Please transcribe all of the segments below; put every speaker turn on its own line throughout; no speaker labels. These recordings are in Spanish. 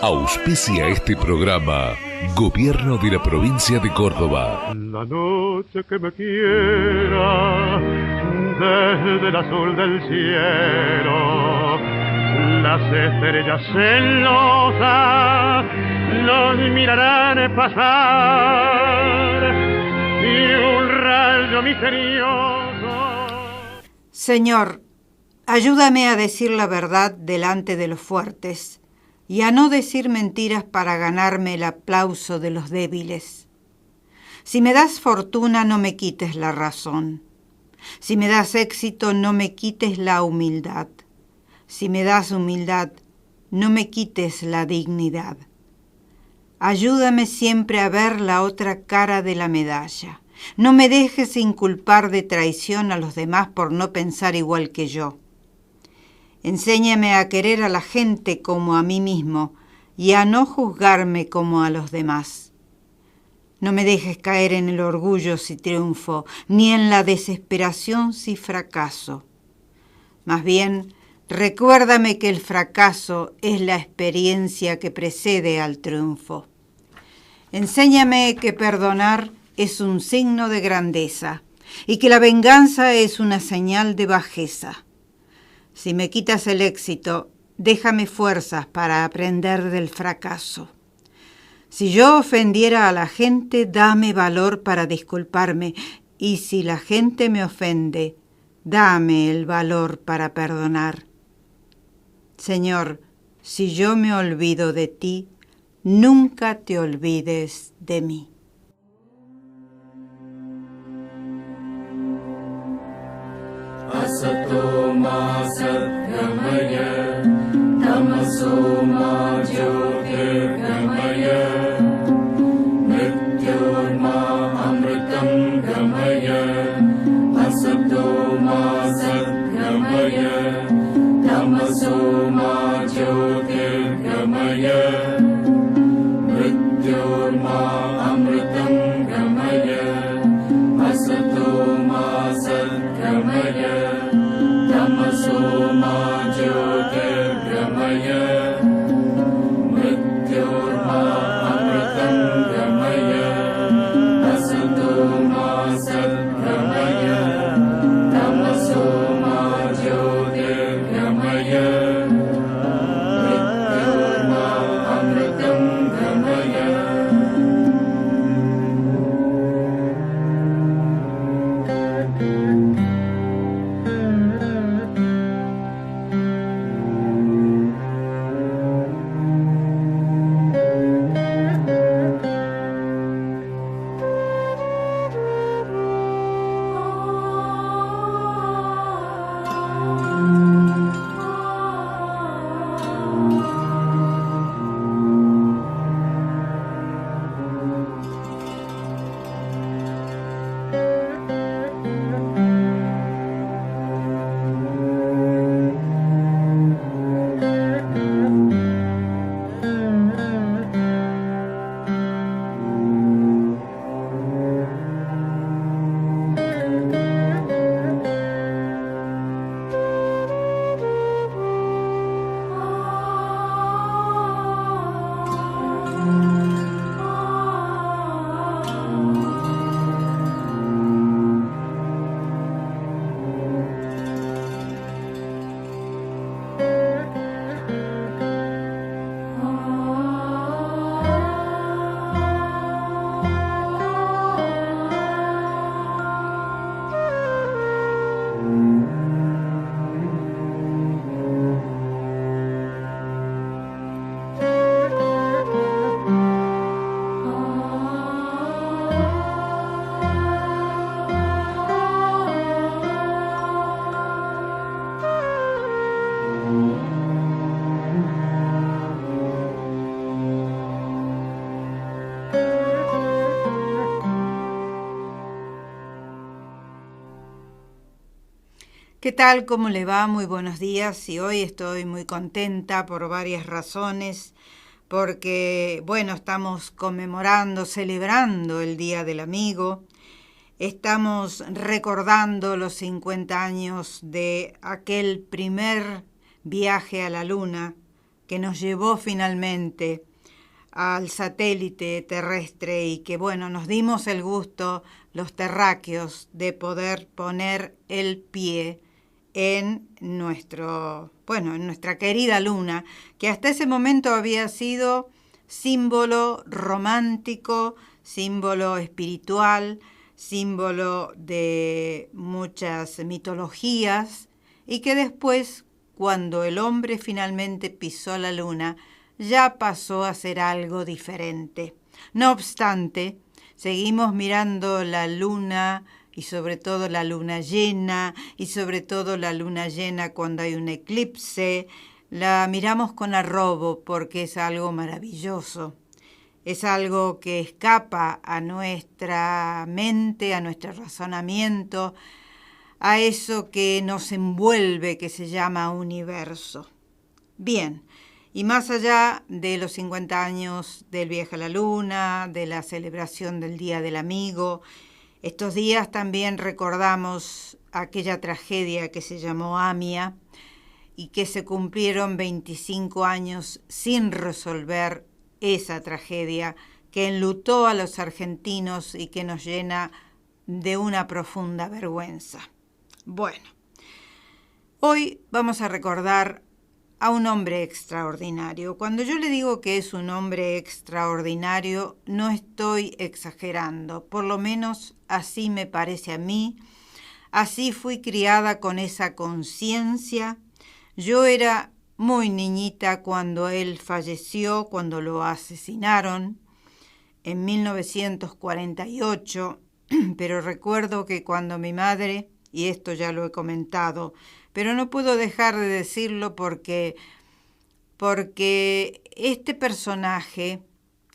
Auspicia este programa Gobierno de la Provincia de Córdoba.
La noche que me quiera desde el azul del cielo, las estrellas celosas nos mirarán pasar y un rayo misterioso.
Señor, ayúdame a decir la verdad delante de los fuertes y a no decir mentiras para ganarme el aplauso de los débiles. Si me das fortuna, no me quites la razón. Si me das éxito, no me quites la humildad. Si me das humildad, no me quites la dignidad. Ayúdame siempre a ver la otra cara de la medalla. No me dejes inculpar de traición a los demás por no pensar igual que yo. Enséñame a querer a la gente como a mí mismo y a no juzgarme como a los demás. No me dejes caer en el orgullo si triunfo, ni en la desesperación si fracaso. Más bien, recuérdame que el fracaso es la experiencia que precede al triunfo. Enséñame que perdonar es un signo de grandeza y que la venganza es una señal de bajeza. Si me quitas el éxito, déjame fuerzas para aprender del fracaso. Si yo ofendiera a la gente, dame valor para disculparme, y si la gente me ofende, dame el valor para perdonar. Señor, si yo me olvido de ti, nunca te olvides de mí.
Asato ma satgamaya, tamaso ma jyotirgamaya, mrityorma amritam gamaya. Asato ma satgamaya, tamaso ma jyotirgamaya, mrityorma amritam gamaya. Asato ma satgamaya, tamaso ma jyotirgamaya, mrityorma amritam gamaya. Asato ma satgamaya, tamaso ma jyotirgamaya, mrityorma amritam gamaya.
¿Qué tal? ¿Cómo le va? Muy buenos días. Y hoy estoy muy contenta por varias razones, porque, bueno, estamos conmemorando, celebrando el Día del Amigo. Estamos recordando los 50 años de aquel primer viaje a la Luna que nos llevó finalmente al satélite terrestre y que, bueno, nos dimos el gusto, los terráqueos, de poder poner el pie en en nuestra querida Luna, que hasta ese momento había sido símbolo romántico, símbolo espiritual, símbolo de muchas mitologías, y que después, cuando el hombre finalmente pisó la Luna, ya pasó a ser algo diferente. No obstante, seguimos mirando la Luna, y sobre todo la luna llena, y sobre todo la luna llena cuando hay un eclipse. La miramos con arrobo porque es algo maravilloso. Es algo que escapa a nuestra mente, a nuestro razonamiento, a eso que nos envuelve, que se llama universo. Bien, y más allá de los 50 años del viaje a la Luna, de la celebración del Día del Amigo, estos días también recordamos aquella tragedia que se llamó AMIA y que se cumplieron 25 años sin resolver esa tragedia que enlutó a los argentinos y que nos llena de una profunda vergüenza. Bueno, hoy vamos a recordar a un hombre extraordinario. Cuando yo le digo que es un hombre extraordinario, no estoy exagerando, por lo menos así me parece a mí. Así fui criada con esa conciencia. Yo era muy niñita cuando él falleció, cuando lo asesinaron en 1948, pero recuerdo que cuando mi madre, y esto ya lo he comentado, pero no puedo dejar de decirlo porque este personaje,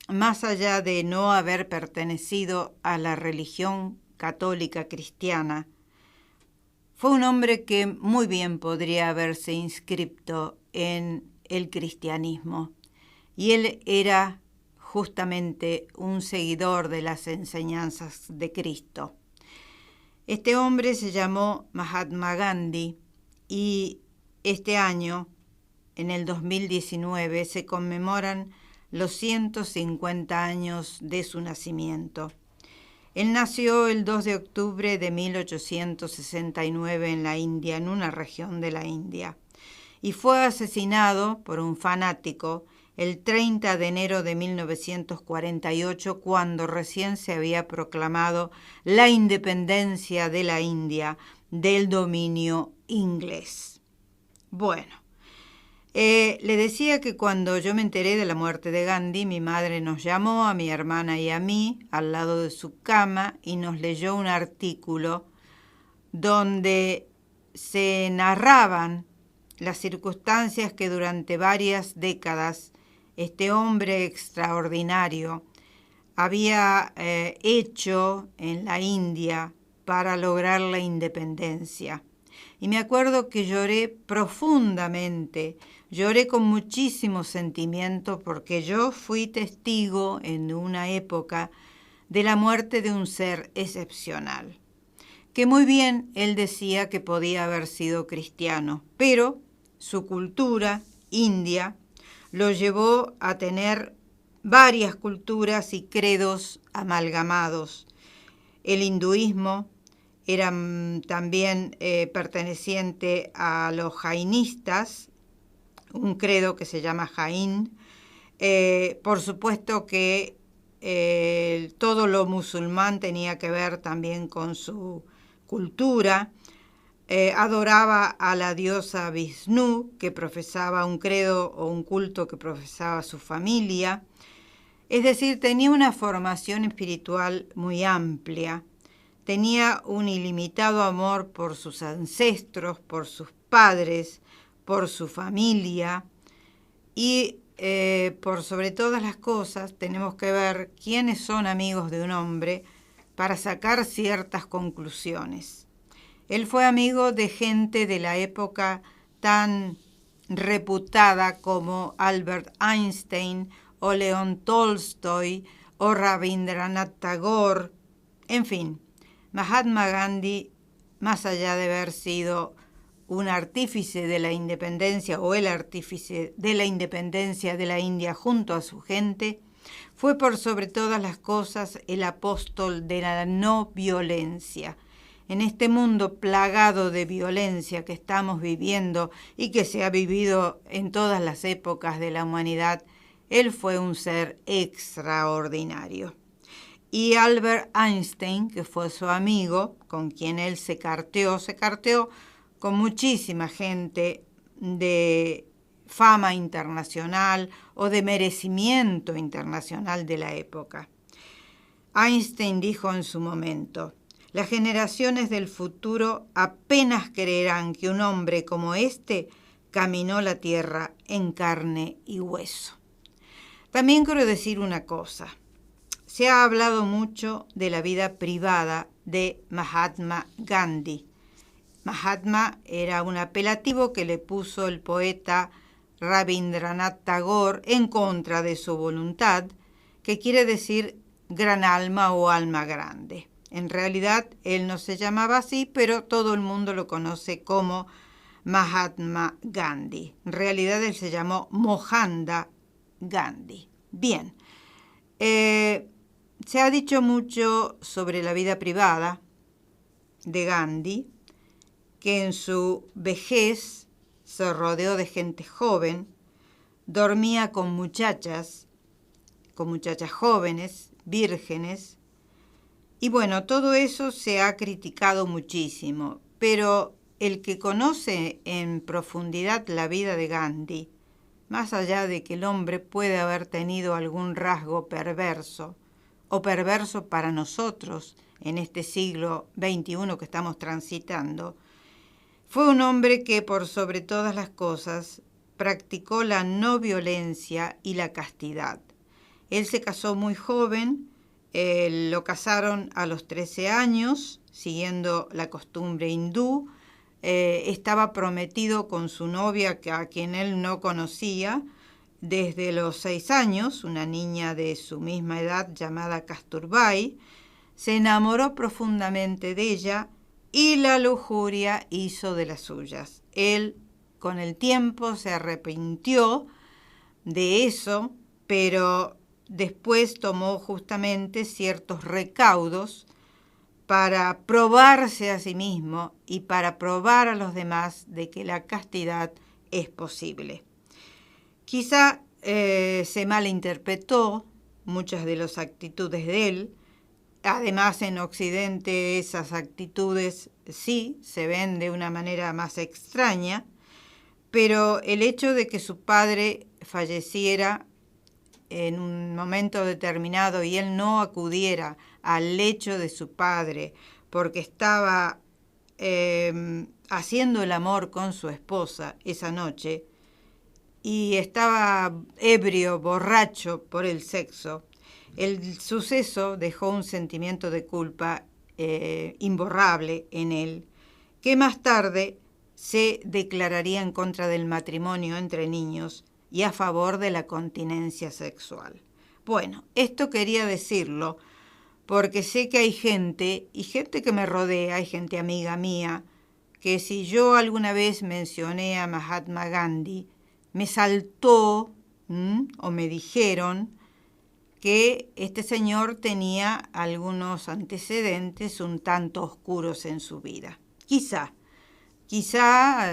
más allá de no haber pertenecido a la religión católica cristiana, fue un hombre que muy bien podría haberse inscrito en el cristianismo. Y él era justamente un seguidor de las enseñanzas de Cristo. Este hombre se llamó Mahatma Gandhi y este año, en el 2019, se conmemoran los 150 años de su nacimiento. Él nació el 2 de octubre de 1869 en la India, en una región de la India, y fue asesinado por un fanático el 30 de enero de 1948, cuando recién se había proclamado la independencia de la India del dominio inglés. Bueno, le decía que cuando yo me enteré de la muerte de Gandhi, mi madre nos llamó a mi hermana y a mí al lado de su cama y nos leyó un artículo donde se narraban las circunstancias que durante varias décadas este hombre extraordinario había hecho en la India para lograr la independencia. Y me acuerdo que lloré profundamente, lloré con muchísimo sentimiento porque yo fui testigo en una época de la muerte de un ser excepcional, que muy bien él decía que podía haber sido cristiano, pero su cultura india lo llevó a tener varias culturas y credos amalgamados. El hinduismo era también perteneciente a los jainistas, un credo que se llama Jain. Por supuesto que todo lo musulmán tenía que ver también con su cultura. Adoraba a la diosa Vishnu, que profesaba un credo o un culto que profesaba su familia. Es decir, tenía una formación espiritual muy amplia. Tenía un ilimitado amor por sus ancestros, por sus padres, por su familia. Y por sobre todas las cosas tenemos que ver quiénes son amigos de un hombre para sacar ciertas conclusiones. Él fue amigo de gente de la época tan reputada como Albert Einstein o León Tolstoy o Rabindranath Tagore. En fin, Mahatma Gandhi, más allá de haber sido un artífice de la independencia o el artífice de la independencia de la India junto a su gente, fue por sobre todas las cosas el apóstol de la no violencia. En este mundo plagado de violencia que estamos viviendo y que se ha vivido en todas las épocas de la humanidad, él fue un ser extraordinario. Y Albert Einstein, que fue su amigo, con quien él se carteó con muchísima gente de fama internacional o de merecimiento internacional de la época. Einstein dijo en su momento: las generaciones del futuro apenas creerán que un hombre como este caminó la tierra en carne y hueso. También quiero decir una cosa. Se ha hablado mucho de la vida privada de Mahatma Gandhi. Mahatma era un apelativo que le puso el poeta Rabindranath Tagore en contra de su voluntad, que quiere decir gran alma o alma grande. En realidad él no se llamaba así, pero todo el mundo lo conoce como Mahatma Gandhi. En realidad él se llamó Mohandas Gandhi. Bien, se ha dicho mucho sobre la vida privada de Gandhi, que en su vejez se rodeó de gente joven, dormía con muchachas jóvenes, vírgenes, y bueno, todo eso se ha criticado muchísimo, pero el que conoce en profundidad la vida de Gandhi, más allá de que el hombre puede haber tenido algún rasgo perverso, o perverso para nosotros en este siglo XXI que estamos transitando, fue un hombre que por sobre todas las cosas practicó la no violencia y la castidad. Él se casó muy joven, lo casaron a los 13 años, siguiendo la costumbre hindú. Estaba prometido con su novia, a quien él no conocía, desde los 6 años, una niña de su misma edad llamada Kasturbai. Se enamoró profundamente de ella y la lujuria hizo de las suyas. Él, con el tiempo, se arrepintió de eso, pero después tomó justamente ciertos recaudos para probarse a sí mismo y para probar a los demás de que la castidad es posible. Quizá se malinterpretó muchas de las actitudes de él. Además, en Occidente esas actitudes sí se ven de una manera más extraña, pero el hecho de que su padre falleciera en un momento determinado y él no acudiera al lecho de su padre porque estaba haciendo el amor con su esposa esa noche y estaba ebrio, borracho por el sexo, el suceso dejó un sentimiento de culpa imborrable en él, que más tarde se declararía en contra del matrimonio entre niños y a favor de la continencia sexual. Bueno, esto quería decirlo porque sé que hay gente, y gente que me rodea, hay gente amiga mía, que si yo alguna vez mencioné a Mahatma Gandhi, me saltó o me dijeron que este señor tenía algunos antecedentes un tanto oscuros en su vida. Quizá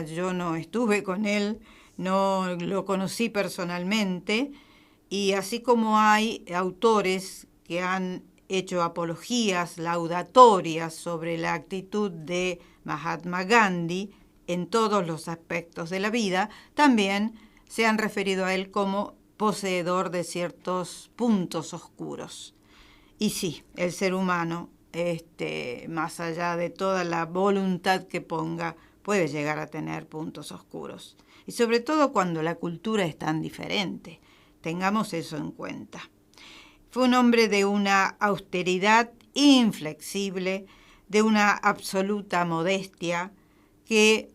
yo no estuve con él, no lo conocí personalmente, y así como hay autores que han hecho apologías laudatorias sobre la actitud de Mahatma Gandhi en todos los aspectos de la vida, también se han referido a él como poseedor de ciertos puntos oscuros. Y sí, el ser humano, más allá de toda la voluntad que ponga, puede llegar a tener puntos oscuros. Y sobre todo cuando la cultura es tan diferente. Tengamos eso en cuenta. Fue un hombre de una austeridad inflexible, de una absoluta modestia, que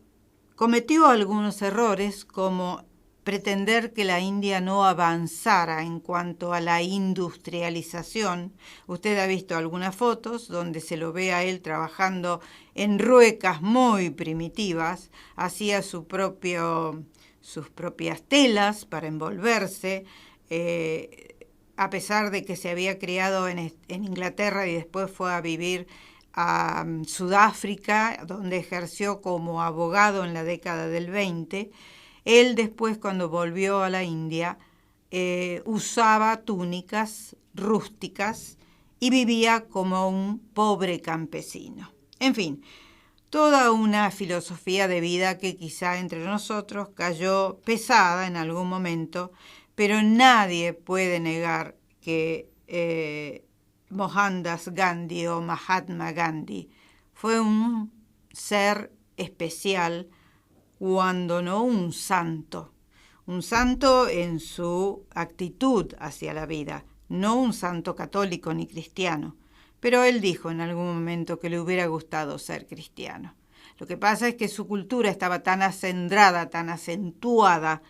Cometió algunos errores como pretender que la India no avanzara en cuanto a la industrialización. Usted ha visto algunas fotos donde se lo ve a él trabajando en ruecas muy primitivas, hacía sus propias telas para envolverse, a pesar de que se había criado en Inglaterra y después fue a vivir a Sudáfrica, donde ejerció como abogado en la década del 20. Él después, cuando volvió a la India, usaba túnicas rústicas y vivía como un pobre campesino. En fin, toda una filosofía de vida que quizá entre nosotros cayó pesada en algún momento, pero nadie puede negar que Mohandas Gandhi o Mahatma Gandhi fue un ser especial, cuando no un santo en su actitud hacia la vida, no un santo católico ni cristiano, pero él dijo en algún momento que le hubiera gustado ser cristiano. Lo que pasa es que su cultura estaba tan acendrada, tan acentuada,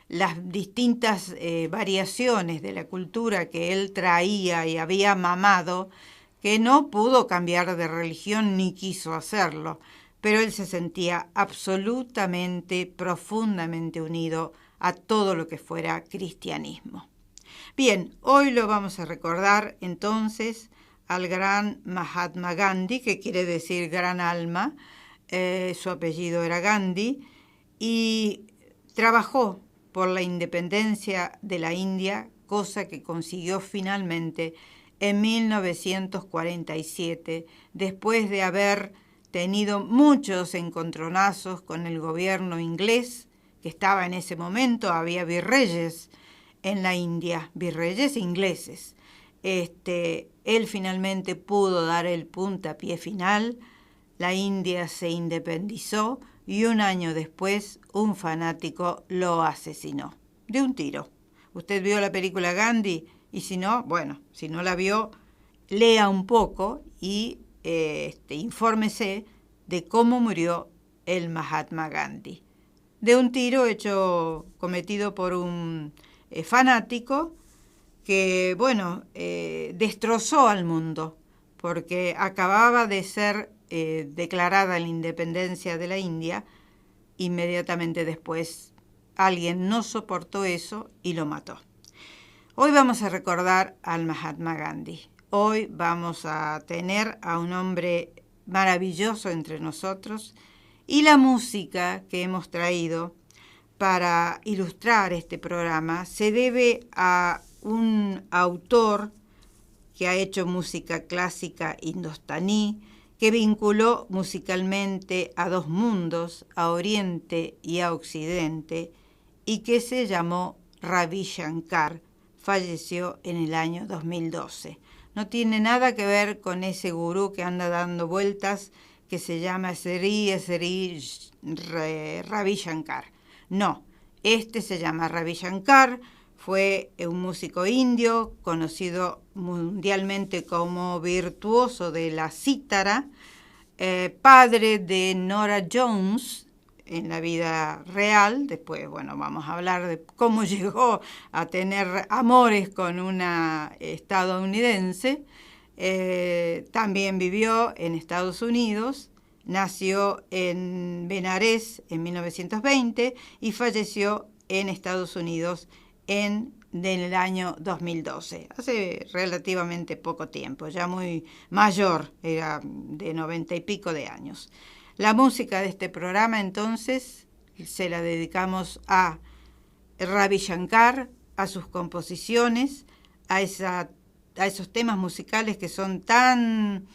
las distintas variaciones de la cultura que él traía y había mamado, que no pudo cambiar de religión ni quiso hacerlo, pero él se sentía absolutamente, profundamente unido a todo lo que fuera cristianismo. Bien, hoy lo vamos a recordar entonces al gran Mahatma Gandhi, que quiere decir gran alma. Su apellido era Gandhi, y trabajó por la independencia de la India, cosa que consiguió finalmente en 1947, después de haber tenido muchos encontronazos con el gobierno inglés, que estaba en ese momento, había virreyes en la India, virreyes ingleses. Él finalmente pudo dar el puntapié final, la India se independizó y un año después un fanático lo asesinó, de un tiro. ¿Usted vio la película Gandhi? Y si no, bueno, si no la vio, lea un poco y infórmese de cómo murió el Mahatma Gandhi. De un tiro cometido por un fanático que, bueno, destrozó al mundo, porque acababa de ser declarada la independencia de la India. Inmediatamente después alguien no soportó eso y lo mató. Hoy vamos a recordar al Mahatma Gandhi. Hoy vamos a tener a un hombre maravilloso entre nosotros, y la música que hemos traído para ilustrar este programa se debe a un autor que ha hecho música clásica indostaní, que vinculó musicalmente a dos mundos, a Oriente y a Occidente, y que se llamó Ravi Shankar. Falleció en el año 2012. No tiene nada que ver con ese gurú que anda dando vueltas, que se llama Sri Ravi Shankar. No, se llama Ravi Shankar, fue un músico indio, conocido mundialmente como virtuoso de la cítara, padre de Nora Jones en la vida real. Después, bueno, vamos a hablar de cómo llegó a tener amores con una estadounidense. También vivió en Estados Unidos, nació en Benares en 1920 y falleció en Estados Unidos en el año 2012, hace relativamente poco tiempo, ya muy mayor, era de 90 y pico de años. La música de este programa entonces se la dedicamos a Ravi Shankar, a sus composiciones, a esos temas musicales que son tan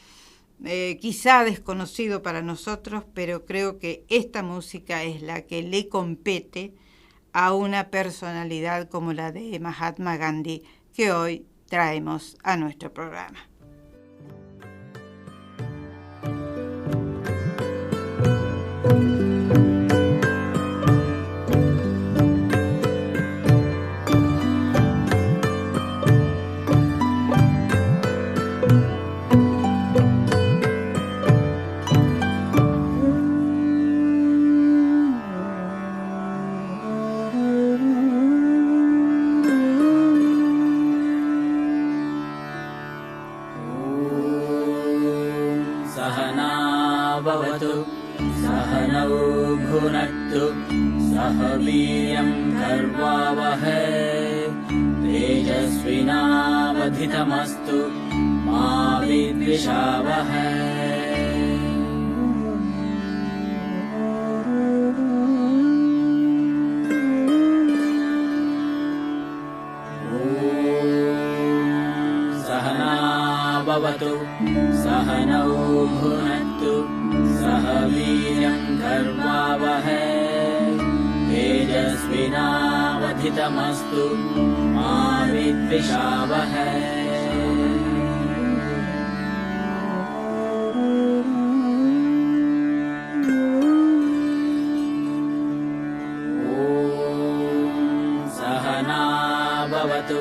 quizá desconocidos para nosotros, pero creo que esta música es la que le compete a una personalidad como la de Mahatma Gandhi, que hoy traemos a nuestro programa.
भवतु सहनौ भुनक्तु सह वीर्यं कर्वावहै तेजस्विनावधितमस्तु मा विद्विषावहै। भवतु सहनौ भुनक्तु सह वीर्यं कर्वावहै तेजस्विनावधितमस्तु मा विद्विषावहै। सहना भवतु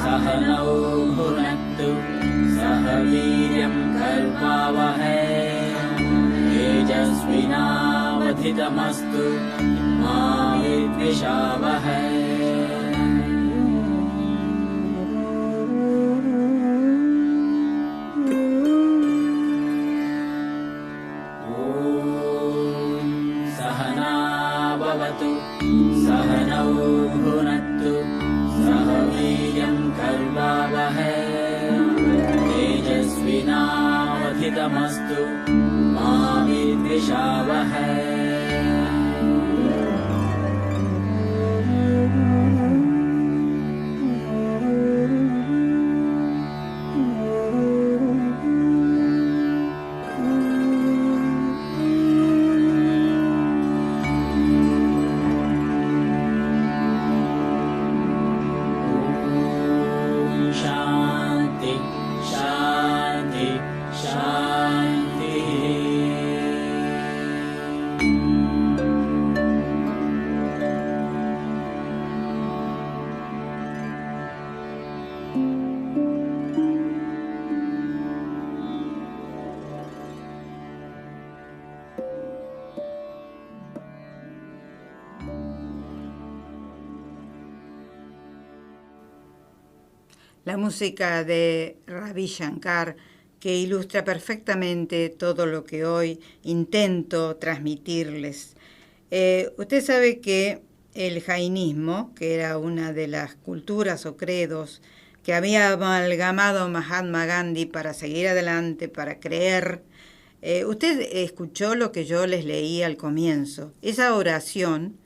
सहनौ भुनक्तु सह वीर्यं कर्वावहै तेजस्विनावधितमस्तु मा विद्विषावहै। सहना भवतु सहनौ भुनक्तु सह वीर्यं कर्वावहै तेजस्विनावधितमस्तु मा विद्विषावहै। शान्ति शान्ति शान्तिः।
La música de Ravi Shankar, que ilustra perfectamente todo lo que hoy intento transmitirles. Usted sabe que el jainismo, que era una de las culturas o credos que había amalgamado Mahatma Gandhi para seguir adelante, para creer, usted escuchó lo que yo les leí al comienzo. Esa oración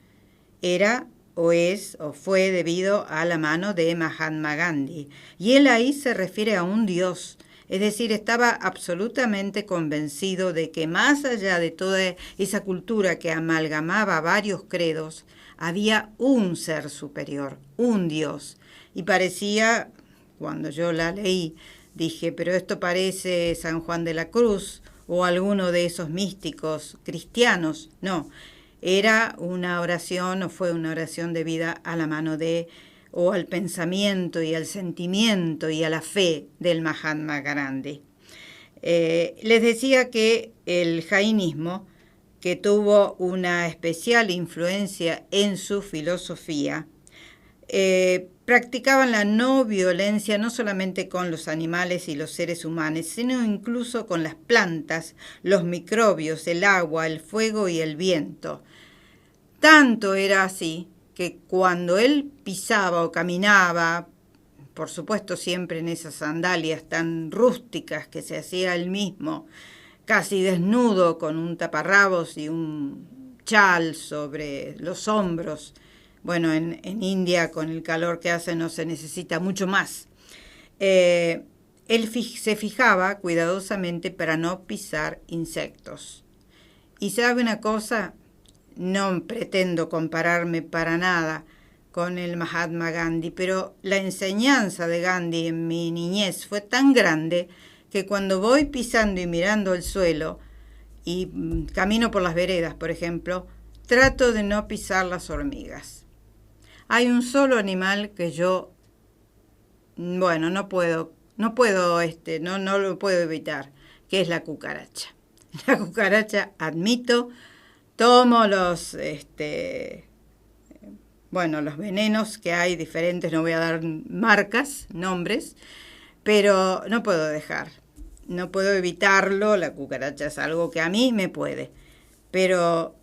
era o es o fue debido a la mano de Mahatma Gandhi. Y él ahí se refiere a un Dios, es decir, estaba absolutamente convencido de que más allá de toda esa cultura que amalgamaba varios credos, había un ser superior, un Dios. Y parecía, cuando yo la leí, dije, pero esto parece San Juan de la Cruz o alguno de esos místicos cristianos. No, era una oración o fue una oración debida a la mano de o al pensamiento y al sentimiento y a la fe del Mahatma Gandhi. Les decía que el jainismo, que tuvo una especial influencia en su filosofía, practicaban la no violencia no solamente con los animales y los seres humanos, sino incluso con las plantas, los microbios, el agua, el fuego y el viento. Tanto era así que cuando él pisaba o caminaba, por supuesto siempre en esas sandalias tan rústicas que se hacía él mismo, casi desnudo con un taparrabos y un chal sobre los hombros. Bueno, en India con el calor que hace no se necesita mucho más. Él se fijaba cuidadosamente para no pisar insectos. Y sabe una cosa, no pretendo compararme para nada con el Mahatma Gandhi, pero la enseñanza de Gandhi en mi niñez fue tan grande que cuando voy pisando y mirando el suelo y camino por las veredas, por ejemplo, trato de no pisar las hormigas. Hay un solo animal que yo, bueno, no lo puedo evitar, que es la cucaracha. La cucaracha, admito, tomo los venenos que hay diferentes, no voy a dar marcas, nombres, pero no puedo dejar. no puedo evitarlo, la cucaracha es algo que a mí me puede, pero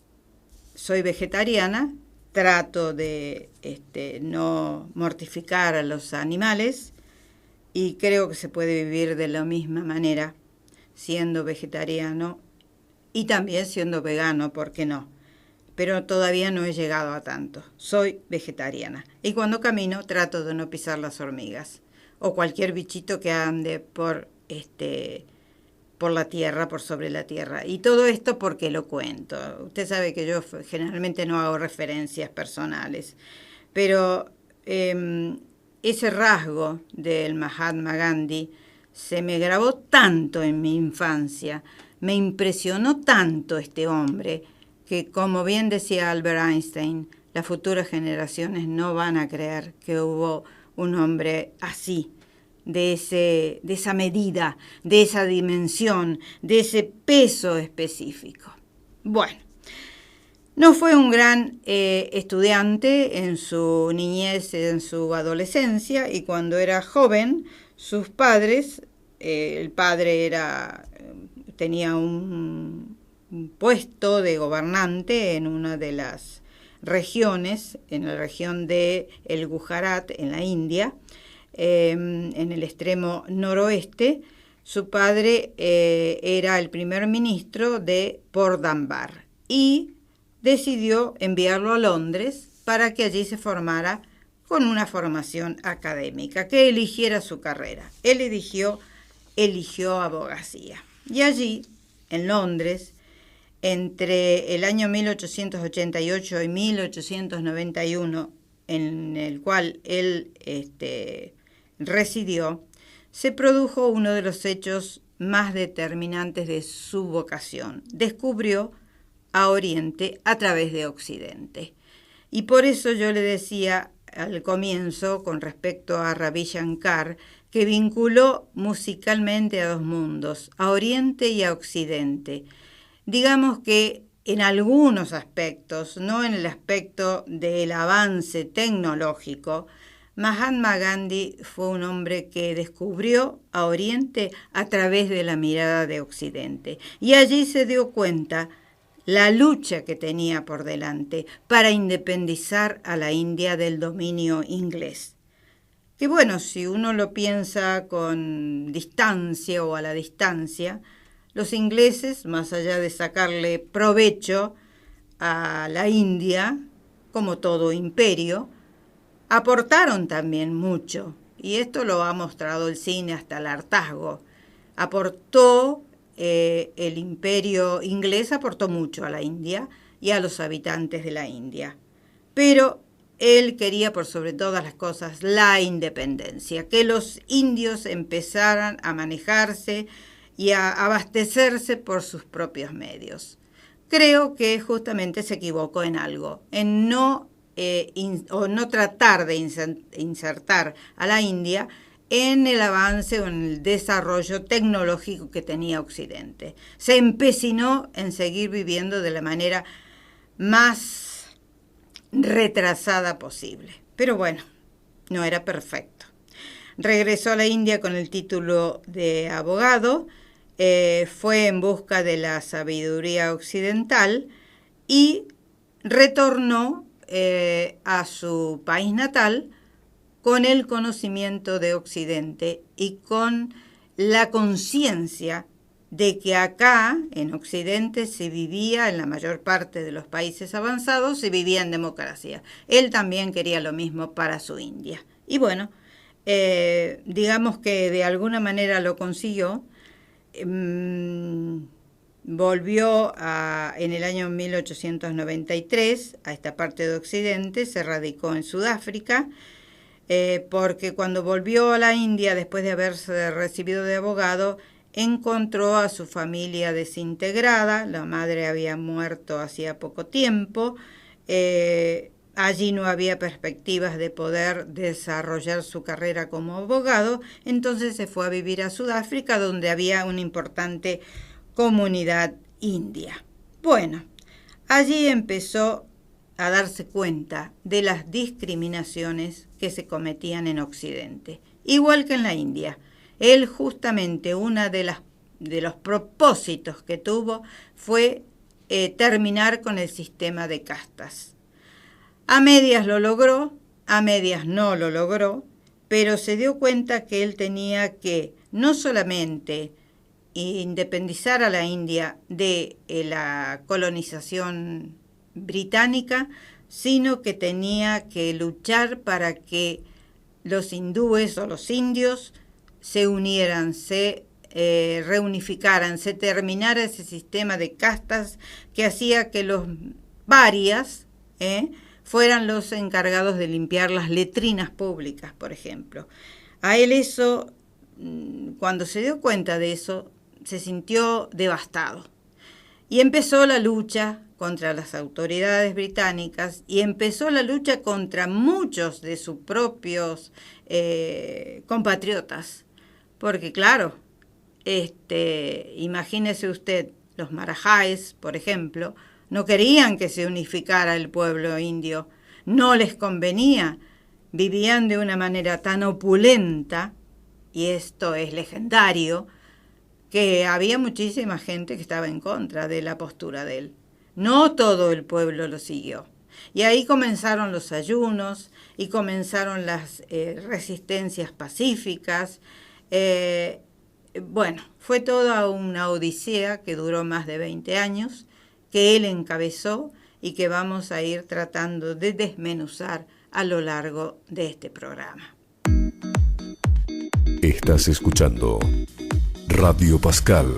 soy vegetariana, trato de no mortificar a los animales y creo que se puede vivir de la misma manera siendo vegetariano y también siendo vegano, ¿por qué no? Pero todavía no he llegado a tanto. Soy vegetariana y cuando camino trato de no pisar las hormigas o cualquier bichito que ande por la tierra, por sobre la tierra. Y todo esto porque lo cuento. Usted sabe que yo generalmente no hago referencias personales, pero ese rasgo del Mahatma Gandhi se me grabó tanto en mi infancia, me impresionó tanto este hombre, que como bien decía Albert Einstein, las futuras generaciones no van a creer que hubo un hombre así, de esa medida, de esa dimensión, de ese peso específico. Bueno, no fue un gran estudiante en su niñez, en su adolescencia, y cuando era joven, sus padres, el padre tenía un puesto de gobernante en una de las regiones, en la región de el Gujarat, en la India, en el extremo noroeste. Su padre era el primer ministro de Port-Dambar y decidió enviarlo a Londres para que allí se formara con una formación académica, que eligiera su carrera. Él eligió abogacía. Y allí, en Londres, entre el año 1888 y 1891, en el cual él residió, se produjo uno de los hechos más determinantes de su vocación. Descubrió a Oriente a través de Occidente. Y por eso yo le decía al comienzo, con respecto a Ravi Shankar, que vinculó musicalmente a dos mundos, a Oriente y a Occidente. Digamos que en algunos aspectos, no en el aspecto del avance tecnológico, Mahatma Gandhi fue un hombre que descubrió a Oriente a través de la mirada de Occidente. Y allí se dio cuenta la lucha que tenía por delante para independizar a la India del dominio inglés. Que bueno, si uno lo piensa con distancia o a la distancia, los ingleses, más allá de sacarle provecho a la India, como todo imperio, aportaron también mucho, y esto lo ha mostrado el cine hasta el hartazgo. El imperio inglés aportó mucho a la India y a los habitantes de la India, pero él quería por sobre todas las cosas la independencia, que los indios empezaran a manejarse y a abastecerse por sus propios medios. Creo que justamente se equivocó en algo, en no tratar de insertar a la India en el avance o en el desarrollo tecnológico que tenía Occidente. Se empecinó en seguir viviendo de la manera más retrasada posible. Pero bueno, no era perfecto. Regresó a la India con el título de abogado, fue en busca de la sabiduría occidental y retornó a su país natal con el conocimiento de Occidente y con la conciencia de que acá, en Occidente, se vivía, en la mayor parte de los países avanzados, se vivía en democracia. Él también quería lo mismo para su India. Y bueno, digamos que de alguna manera lo consiguió. Volvió en el año 1893 a esta parte de Occidente, se radicó en Sudáfrica, porque cuando volvió a la India, después de haberse recibido de abogado, encontró a su familia desintegrada. La madre había muerto hacía poco tiempo. Allí no había perspectivas de poder desarrollar su carrera como abogado, entonces se fue a vivir a Sudáfrica, donde había una importante comunidad india. Bueno, allí empezó a darse cuenta de las discriminaciones que se cometían en Occidente, igual que en la India. Él justamente una de las los propósitos que tuvo fue terminar con el sistema de castas. A medias lo logró, a medias no lo logró, pero se dio cuenta que él tenía que no solamente independizar a la India de la colonización británica, sino que tenía que luchar para que los hindúes o los indios se unieran, se reunificaran, se terminara ese sistema de castas que hacía que los varias fueran los encargados de limpiar las letrinas públicas, por ejemplo. A él eso, cuando se dio cuenta de eso, se sintió devastado. Y empezó la lucha contra las autoridades británicas y empezó la lucha contra muchos de sus propios compatriotas. Porque claro, imagínese usted, los marajáes, por ejemplo, no querían que se unificara el pueblo indio, no les convenía, vivían de una manera tan opulenta, y esto es legendario, que había muchísima gente que estaba en contra de la postura de él. No todo el pueblo lo siguió. Y ahí comenzaron los ayunos y comenzaron las resistencias pacíficas. Bueno, fue toda una odisea que duró más de 20 años, que él encabezó y que vamos a ir tratando de desmenuzar a lo largo de este programa.
Estás escuchando Radio Pascal.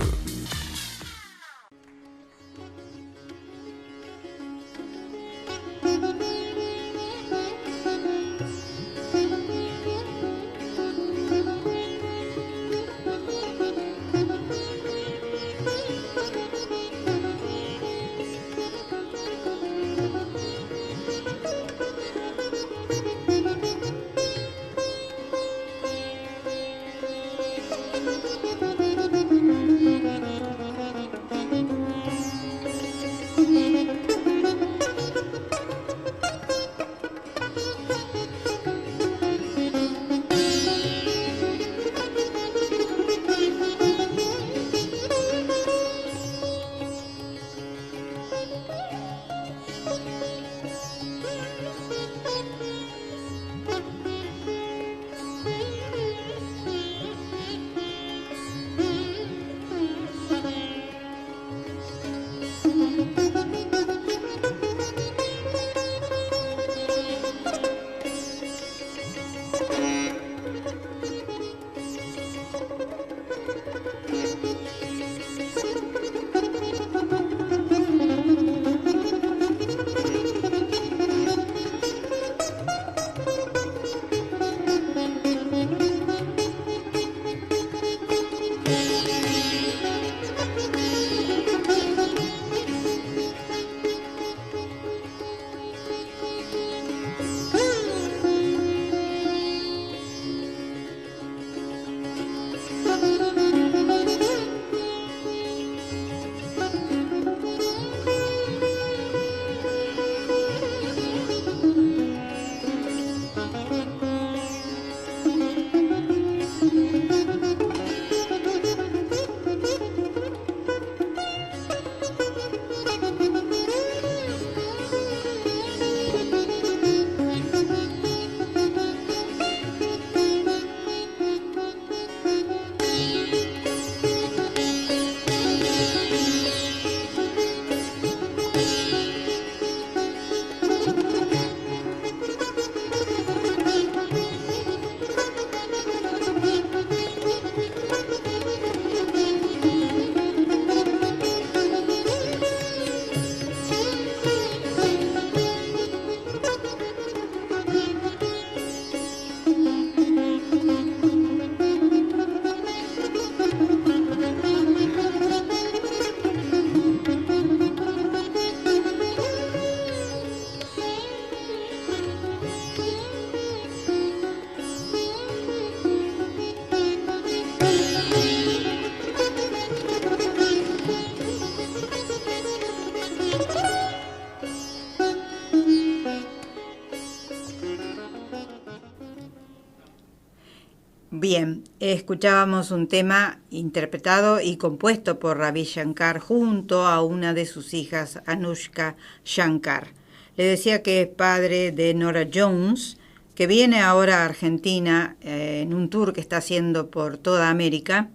Bien, escuchábamos un tema interpretado y compuesto por Ravi Shankar junto a una de sus hijas, Anushka Shankar. Le decía que es padre de Norah Jones, que viene ahora a Argentina en un tour que está haciendo por toda América.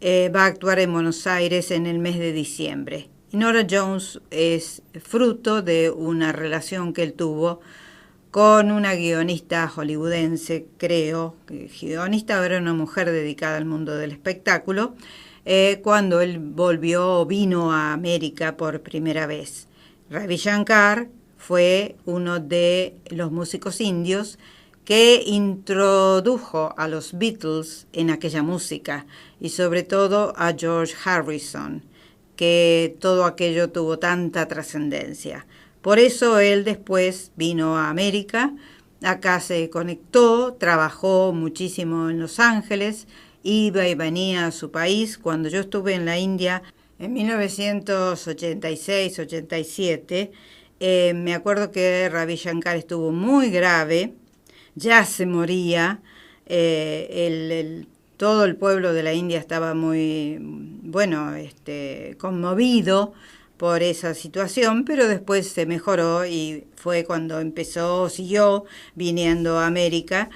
Va a actuar en Buenos Aires en el mes de diciembre. Y Norah Jones es fruto de una relación que él tuvo con una guionista hollywoodense, creo, guionista era una mujer dedicada al mundo del espectáculo, cuando él vino a América por primera vez. Ravi Shankar fue uno de los músicos indios que introdujo a los Beatles en aquella música y sobre todo a George Harrison, que todo aquello tuvo tanta trascendencia. Por eso él después vino a América, acá se conectó, trabajó muchísimo en Los Ángeles, iba y venía a su país. Cuando yo estuve en la India en 1986-87, me acuerdo que Ravi Shankar estuvo muy grave, ya se moría, todo el pueblo de la India estaba muy, conmovido por esa situación, pero después se mejoró y fue cuando siguió viniendo a América,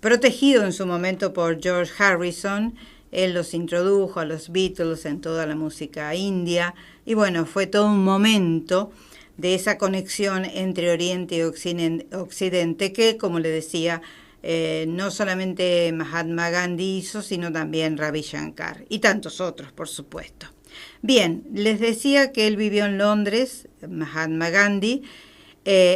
protegido en su momento por George Harrison. Él los introdujo a los Beatles en toda la música india y bueno, fue todo un momento de esa conexión entre Oriente y Occidente que, como le decía, no solamente Mahatma Gandhi hizo, sino también Ravi Shankar y tantos otros, por supuesto. Bien, les decía que él vivió en Londres, Mahatma Gandhi,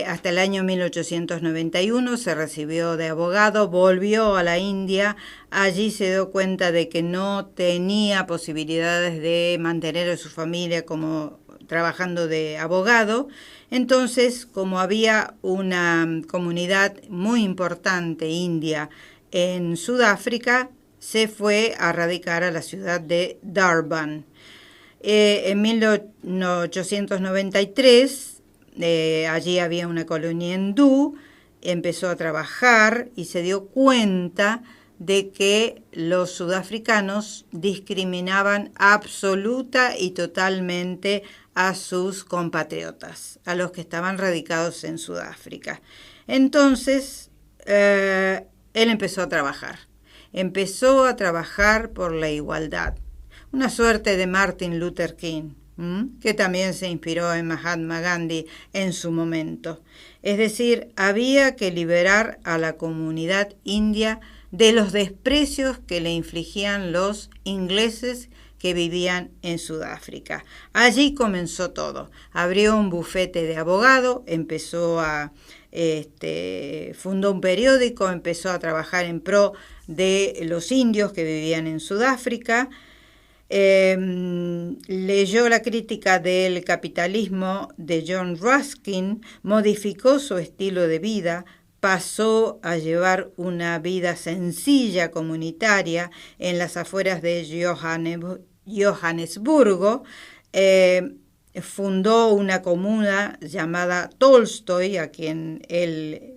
hasta el año 1891, se recibió de abogado, volvió a la India, allí se dio cuenta de que no tenía posibilidades de mantener a su familia como trabajando de abogado. Entonces, como había una comunidad muy importante india en Sudáfrica, se fue a radicar a la ciudad de Durban. En 1893, allí había una colonia hindú, empezó a trabajar y se dio cuenta de que los sudafricanos discriminaban absoluta y totalmente a sus compatriotas, a los que estaban radicados en Sudáfrica. Entonces, él empezó a trabajar por la igualdad. Una suerte de Martin Luther King, que también se inspiró en Mahatma Gandhi en su momento. Es decir, había que liberar a la comunidad india de los desprecios que le infligían los ingleses que vivían en Sudáfrica. Allí comenzó todo. Abrió un bufete de abogado, fundó un periódico, empezó a trabajar en pro de los indios que vivían en Sudáfrica. Leyó la crítica del capitalismo de John Ruskin, modificó su estilo de vida, pasó a llevar una vida sencilla comunitaria en las afueras de Johannesburgo, fundó una comuna llamada Tolstoy, a quien él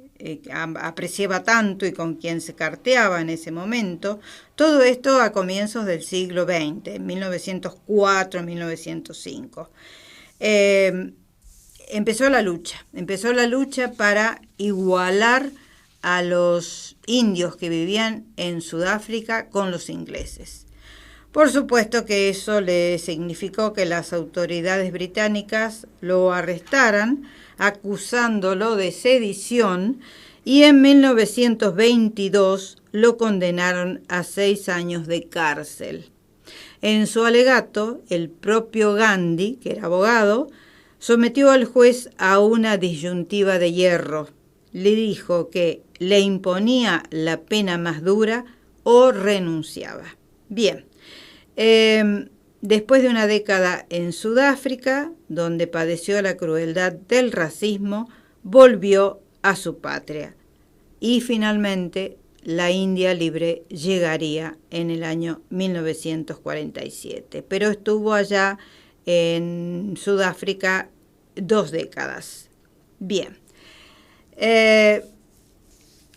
apreciaba tanto y con quien se carteaba en ese momento. Todo esto a comienzos del siglo XX, 1904-1905. Empezó la lucha para igualar a los indios que vivían en Sudáfrica con los ingleses. Por supuesto que eso le significó que las autoridades británicas lo arrestaran, acusándolo de sedición, y en 1922 lo condenaron a 6 años de cárcel. En su alegato, el propio Gandhi, que era abogado, sometió al juez a una disyuntiva de hierro. Le dijo que le imponía la pena más dura o renunciaba. Bien, después de una década en Sudáfrica, donde padeció la crueldad del racismo, volvió a su patria. Y finalmente, la India libre llegaría en el año 1947. Pero estuvo allá en Sudáfrica 2 décadas. Bien.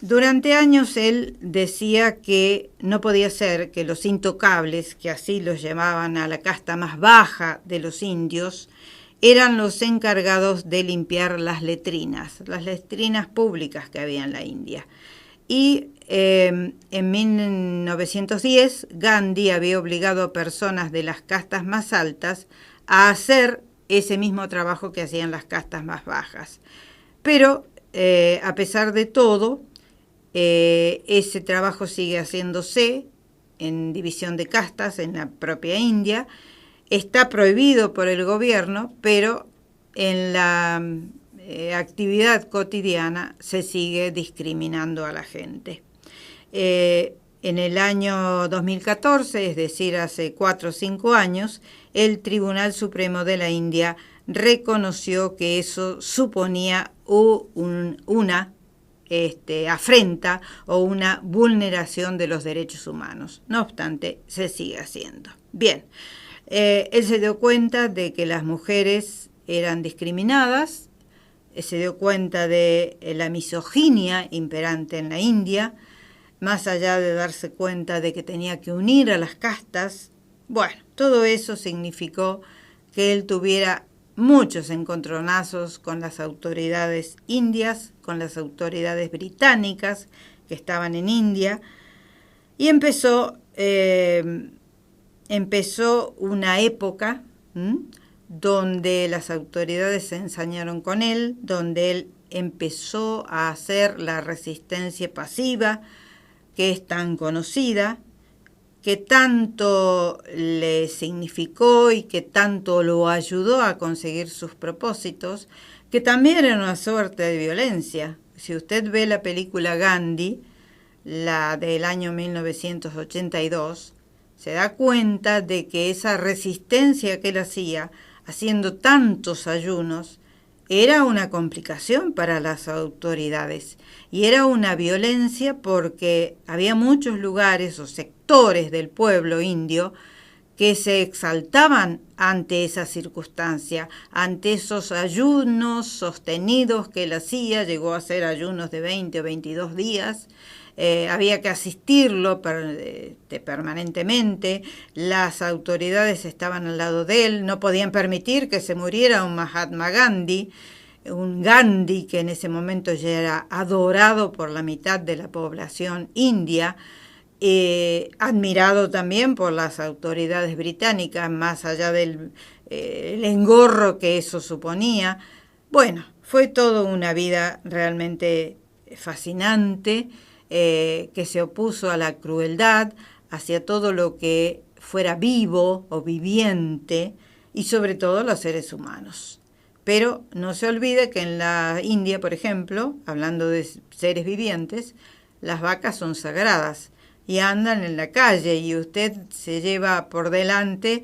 Durante años él decía que no podía ser que los intocables, que así los llamaban a la casta más baja de los indios, eran los encargados de limpiar las letrinas públicas que había en la India. Y en 1910 Gandhi había obligado a personas de las castas más altas a hacer ese mismo trabajo que hacían las castas más bajas. Pero a pesar de todo, ese trabajo sigue haciéndose en división de castas en la propia India. Está prohibido por el gobierno, pero en la actividad cotidiana se sigue discriminando a la gente. En el año 2014, es decir, hace 4 o 5 años, el Tribunal Supremo de la India reconoció que eso suponía una afrenta o una vulneración de los derechos humanos. No obstante, se sigue haciendo. Bien, él se dio cuenta de que las mujeres eran discriminadas, se dio cuenta de la misoginia imperante en la India, más allá de darse cuenta de que tenía que unir a las castas. Bueno, todo eso significó que él tuviera muchos encontronazos con las autoridades indias, con las autoridades británicas que estaban en India, y empezó una época donde las autoridades se ensañaron con él, donde él empezó a hacer la resistencia pasiva, que es tan conocida, que tanto le significó y que tanto lo ayudó a conseguir sus propósitos, que también era una suerte de violencia. Si usted ve la película Gandhi, la del año 1982, se da cuenta de que esa resistencia que él hacía, haciendo tantos ayunos, era una complicación para las autoridades y era una violencia porque había muchos lugares o sectores del pueblo indio que se exaltaban ante esa circunstancia, ante esos ayunos sostenidos que él hacía. Llegó a hacer ayunos de 20 o 22 días. Había que asistirlo permanentemente, las autoridades estaban al lado de él, no podían permitir que se muriera un Mahatma Gandhi, un Gandhi que en ese momento ya era adorado por la mitad de la población india, admirado también por las autoridades británicas, más allá del el engorro que eso suponía. Bueno, fue toda una vida realmente fascinante, que se opuso a la crueldad, hacia todo lo que fuera vivo o viviente y sobre todo los seres humanos. Pero no se olvide que en la India, por ejemplo, hablando de seres vivientes, las vacas son sagradas y andan en la calle y usted se lleva por delante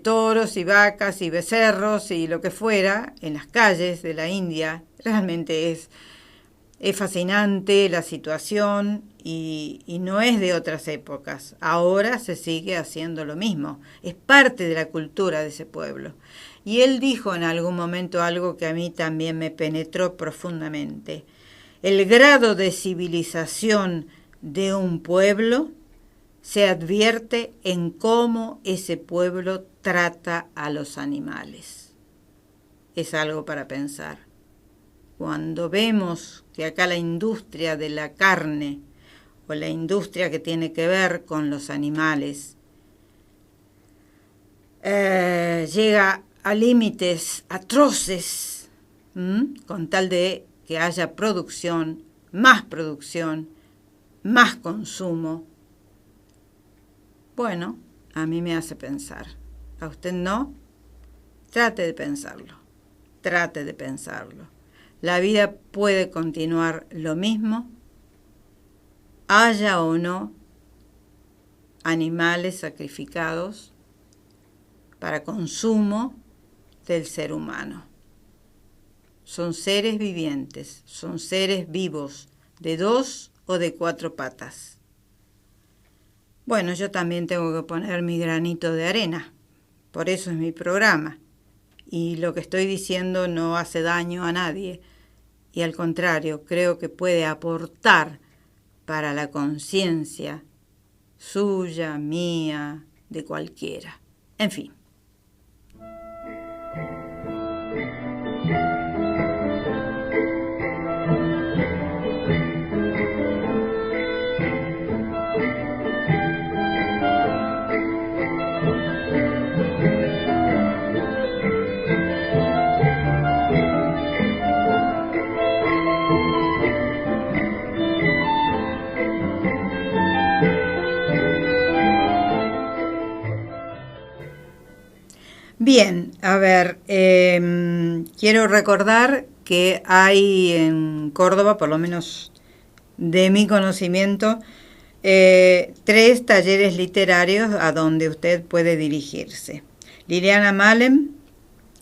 toros y vacas y becerros y lo que fuera en las calles de la India. Realmente es fascinante la situación y no es de otras épocas. Ahora se sigue haciendo lo mismo. Es parte de la cultura de ese pueblo. Y él dijo en algún momento algo que a mí también me penetró profundamente. El grado de civilización de un pueblo se advierte en cómo ese pueblo trata a los animales. Es algo para pensar. Cuando vemos que acá la industria de la carne o la industria que tiene que ver con los animales llega a límites atroces, con tal de que haya producción, más consumo, bueno, a mí me hace pensar. ¿A usted no? Trate de pensarlo. La vida puede continuar lo mismo, haya o no animales sacrificados para consumo del ser humano. Son seres vivientes, son seres vivos, de 2 o de 4 patas. Bueno, yo también tengo que poner mi granito de arena, por eso es mi programa. Y lo que estoy diciendo no hace daño a nadie. y al contrario, creo que puede aportar para la conciencia suya, mía, de cualquiera. En fin. Bien, a ver, quiero recordar que hay en Córdoba, por lo menos de mi conocimiento, 3 talleres literarios a donde usted puede dirigirse. Liliana Malem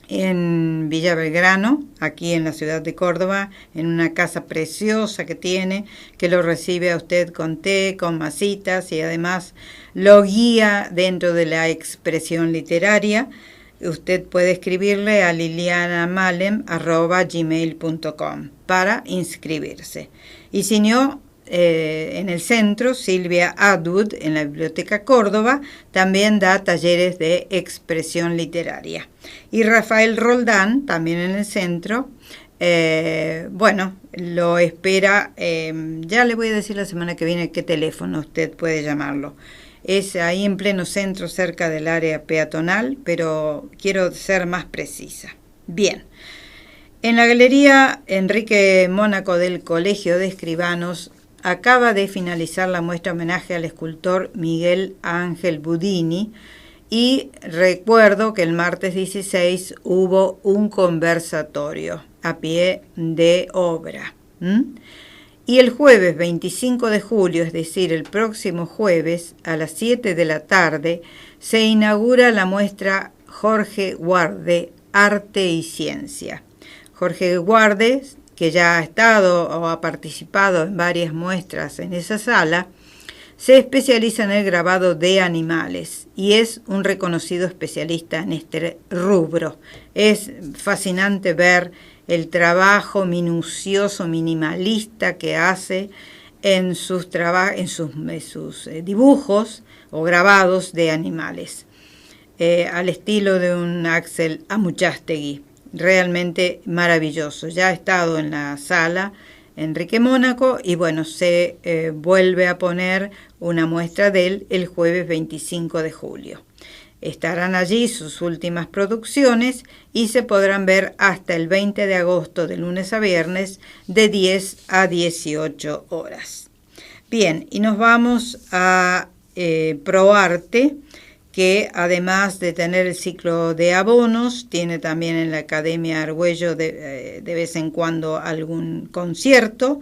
en Villa Belgrano, aquí en la ciudad de Córdoba, en una casa preciosa que tiene, que lo recibe a usted con té, con masitas y además lo guía dentro de la expresión literaria. Usted puede escribirle a lilianamalem@gmail.com para inscribirse. Y si no, en el centro, Silvia Atwood, en la Biblioteca Córdoba, también da talleres de expresión literaria. Y Rafael Roldán, también en el centro, lo espera, ya le voy a decir la semana que viene qué teléfono usted puede llamarlo. Es ahí en pleno centro, cerca del área peatonal, pero quiero ser más precisa. Bien, en la Galería Enrique Mónaco del Colegio de Escribanos acaba de finalizar la muestra homenaje al escultor Miguel Ángel Budini y recuerdo que el martes 16 hubo un conversatorio a pie de obra. Y el jueves 25 de julio, es decir, el próximo jueves, a las 7 de la tarde, se inaugura la muestra Jorge Guarde, Arte y Ciencia. Jorge Guarde, que ya ha estado o ha participado en varias muestras en esa sala, se especializa en el grabado de animales y es un reconocido especialista en este rubro. Es fascinante ver el trabajo minucioso, minimalista que hace en sus dibujos o grabados de animales, al estilo de un Axel Amuchastegui. Realmente maravilloso. Ya ha estado en la sala Enrique Mónaco y bueno, se vuelve a poner una muestra de él el jueves 25 de julio. Estarán allí sus últimas producciones y se podrán ver hasta el 20 de agosto, de lunes a viernes, de 10 a 18 horas. Bien, y nos vamos a ProArte, que además de tener el ciclo de abonos, tiene también en la Academia Argüello de vez en cuando algún concierto.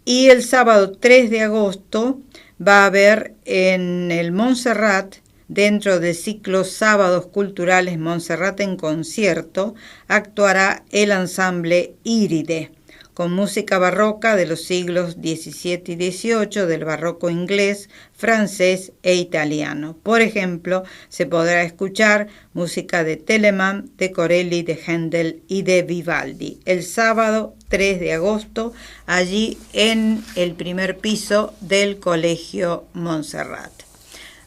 Y el sábado 3 de agosto va a haber en el Montserrat, dentro del ciclo Sábados Culturales Montserrat en Concierto, actuará el ensamble Íride, con música barroca de los siglos XVII y XVIII, del barroco inglés, francés e italiano. Por ejemplo, se podrá escuchar música de Telemann, de Corelli, de Händel y de Vivaldi. El sábado 3 de agosto, allí en el primer piso del Colegio Montserrat.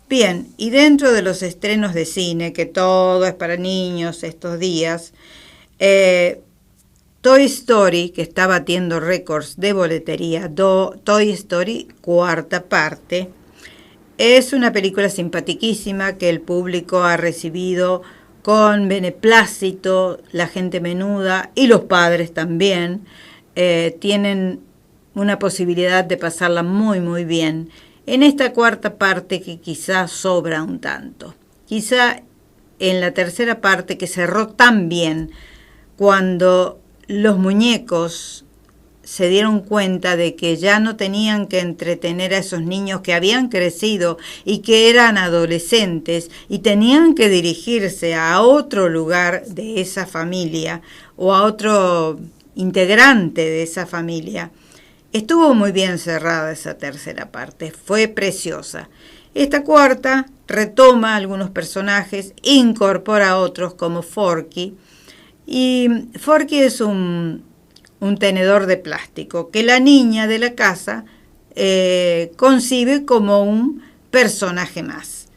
Bien, y dentro de los estrenos de cine, que todo es para niños estos días, Toy Story, que está batiendo récords de boletería, Toy Story, 4ª parte, es una película simpaticísima que el público ha recibido con beneplácito, la gente menuda y los padres también tienen una posibilidad de pasarla muy muy bien en esta 4ª parte que quizá sobra un tanto. Quizá en la 3ª parte, que cerró tan bien cuando los muñecos se dieron cuenta de que ya no tenían que entretener a esos niños que habían crecido y que eran adolescentes y tenían que dirigirse a otro lugar de esa familia o a otro integrante de esa familia. Estuvo muy bien cerrada esa 3ª parte, fue preciosa. Esta 4ª retoma algunos personajes, incorpora otros como Forky. Y Forky es un un tenedor de plástico que la niña de la casa concibe como un personaje más.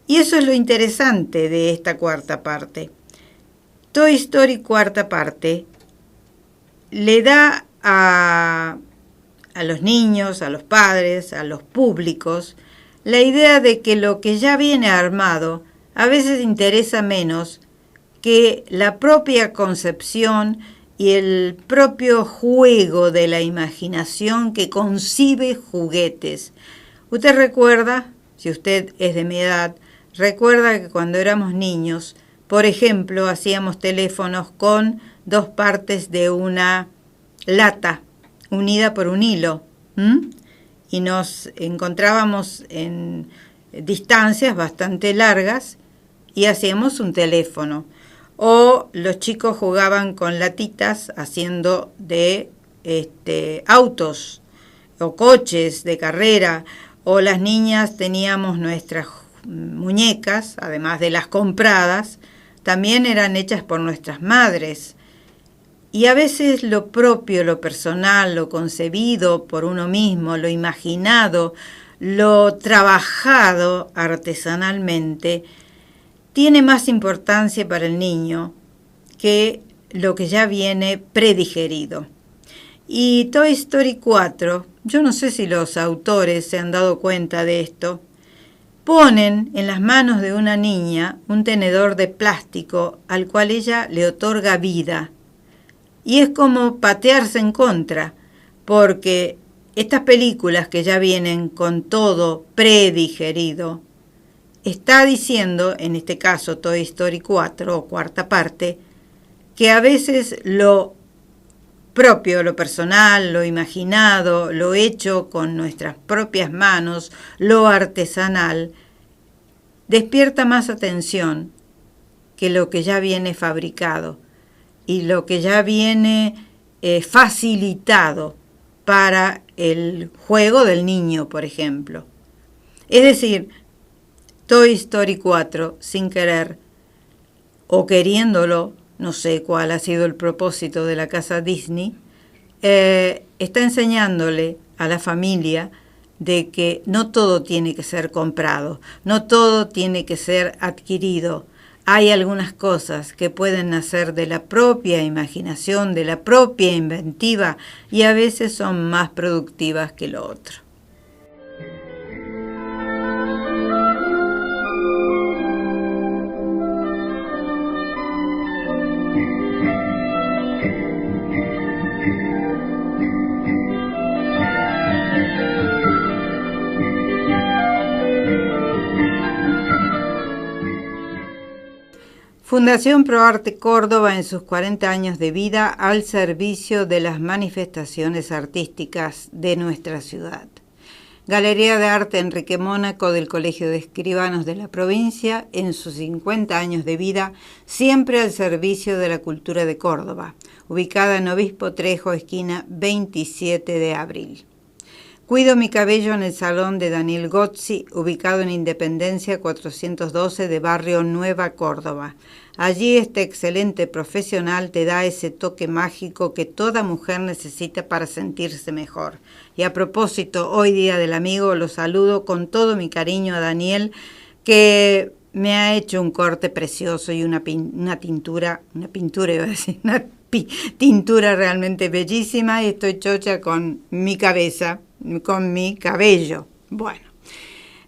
Y eso es lo interesante de esta cuarta parte. Toy Story cuarta parte le da a los niños, a los padres, a los públicos, la idea de que lo que ya viene armado a veces interesa menos que la propia concepción y el propio juego de la imaginación que concibe juguetes. Usted recuerda, si usted es de mi edad, recuerda que cuando éramos niños, por ejemplo, hacíamos teléfonos con dos partes de una lata unida por un hilo, y nos encontrábamos en distancias bastante largas y hacíamos un teléfono. O los chicos jugaban con latitas haciendo de autos o coches de carrera, o las niñas teníamos nuestras muñecas, además de las compradas, también eran hechas por nuestras madres. Y a veces lo propio, lo personal, lo concebido por uno mismo, lo imaginado, lo trabajado artesanalmente, tiene más importancia para el niño que lo que ya viene predigerido. Y Toy Story 4, yo no sé si los autores se han dado cuenta de esto, ponen en las manos de una niña un tenedor de plástico al cual ella le otorga vida. Y es como patearse en contra, porque estas películas que ya vienen con todo predigerido, está diciendo, en este caso Toy Story 4 o cuarta parte, que a veces lo propio, lo personal, lo imaginado, lo hecho con nuestras propias manos, lo artesanal, despierta más atención que lo que ya viene fabricado y lo que ya viene facilitado para el juego del niño, por ejemplo. Es decir, Toy Story 4, sin querer o queriéndolo, no sé cuál ha sido el propósito de la casa Disney, está enseñándole a la familia de que no todo tiene que ser comprado, no todo tiene que ser adquirido. Hay algunas cosas que pueden nacer de la propia imaginación, de la propia inventiva, y a veces son más productivas que lo otro. Fundación ProArte Córdoba en sus 40 años de vida al servicio de las manifestaciones artísticas de nuestra ciudad. Galería de Arte Enrique Mónaco del Colegio de Escribanos de la provincia en sus 50 años de vida, siempre al servicio de la cultura de Córdoba, ubicada en Obispo Trejo, esquina 27 de abril. Cuido mi cabello en el salón de Daniel Gozzi, ubicado en Independencia 412 de Barrio Nueva, Córdoba. Allí este excelente profesional te da ese toque mágico que toda mujer necesita para sentirse mejor. Y a propósito, hoy Día del Amigo, lo saludo con todo mi cariño a Daniel, que me ha hecho un corte precioso y una tintura realmente bellísima, y estoy chocha con mi cabeza, con mi cabello. Bueno,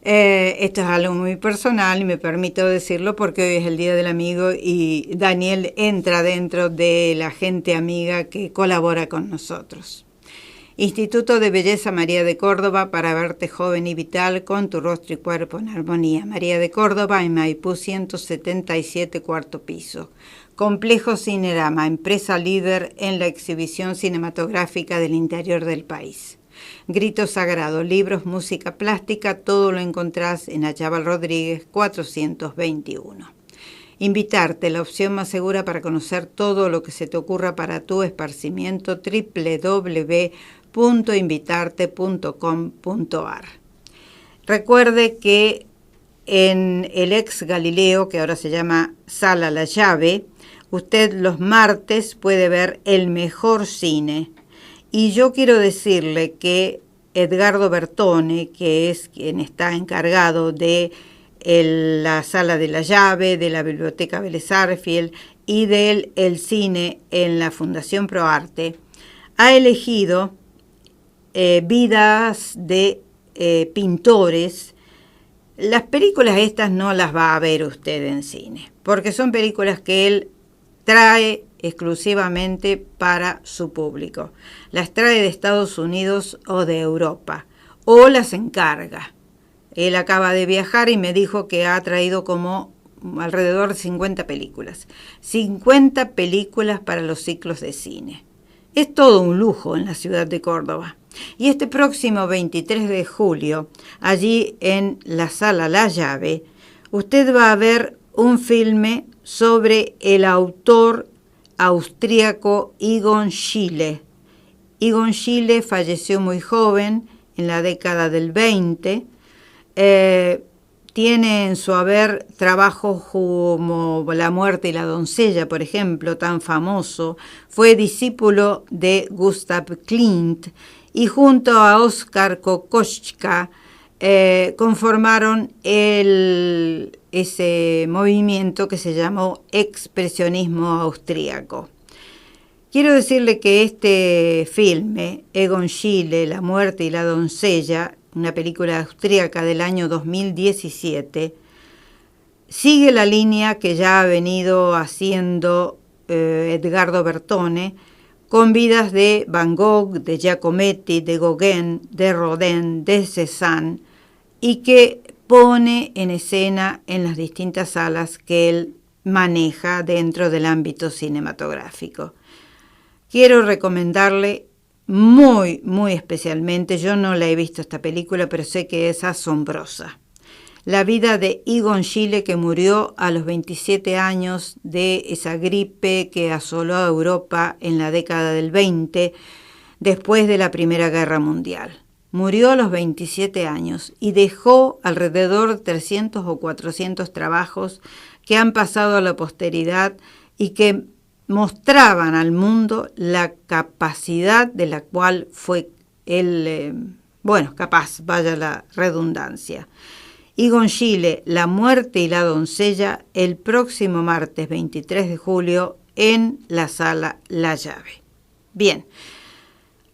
esto es algo muy personal y me permito decirlo porque hoy es el Día del Amigo y Daniel entra dentro de la gente amiga que colabora con nosotros. Instituto de Belleza María de Córdoba, para verte joven y vital con tu rostro y cuerpo en armonía. María de Córdoba, en Maipú 177, cuarto piso. Complejo Cinerama, empresa líder en la exhibición cinematográfica del interior del país. Grito Sagrado, libros, música plástica, todo lo encontrás en Achával Rodríguez 421. Invitarte, la opción más segura para conocer todo lo que se te ocurra para tu esparcimiento, www.invitarte.com.ar. Recuerde que en el ex Galileo, que ahora se llama Sala La Llave, usted los martes puede ver el mejor cine. Y yo quiero decirle que Edgardo Bertone, que es quien está encargado de la Sala de la Llave, de la Biblioteca Vélez Sarsfield y del el cine en la Fundación ProArte, ha elegido vidas de pintores. Las películas estas no las va a ver usted en cine, porque son películas que él trae exclusivamente para su público. Las trae de Estados Unidos o de Europa, o las encarga. Él acaba de viajar y me dijo que ha traído como alrededor de 50 películas. 50 películas para los ciclos de cine. Es todo un lujo en la ciudad de Córdoba. Y este próximo 23 de julio, allí en la Sala La Llave, usted va a ver un filme sobre el autor austríaco Egon Schiele. Egon Schiele falleció muy joven, en la década del 20. Tiene en su haber trabajos como La muerte y la doncella, por ejemplo, tan famoso. Fue discípulo de Gustav Klimt y junto a Oskar Kokoschka conformaron ese movimiento que se llamó expresionismo austríaco. Quiero decirle que este filme, Egon Schiele, La muerte y la doncella, una película austríaca del año 2017, sigue la línea que ya ha venido haciendo Edgardo Bertone, con vidas de Van Gogh, de Giacometti, de Gauguin, de Rodin, de Cézanne, y que pone en escena en las distintas salas que él maneja dentro del ámbito cinematográfico. Quiero recomendarle muy, muy especialmente, yo no la he visto esta película, pero sé que es asombrosa. La vida de Egon Schiele, que murió a los 27 años de esa gripe que asoló a Europa en la década del 20, después de la Primera Guerra Mundial. Murió a los 27 años y dejó alrededor de 300 o 400 trabajos que han pasado a la posteridad y que mostraban al mundo la capacidad de la cual fue él, capaz, vaya la redundancia. Egon Schiele, La muerte y la doncella, el próximo martes 23 de julio en la Sala La Llave. Bien,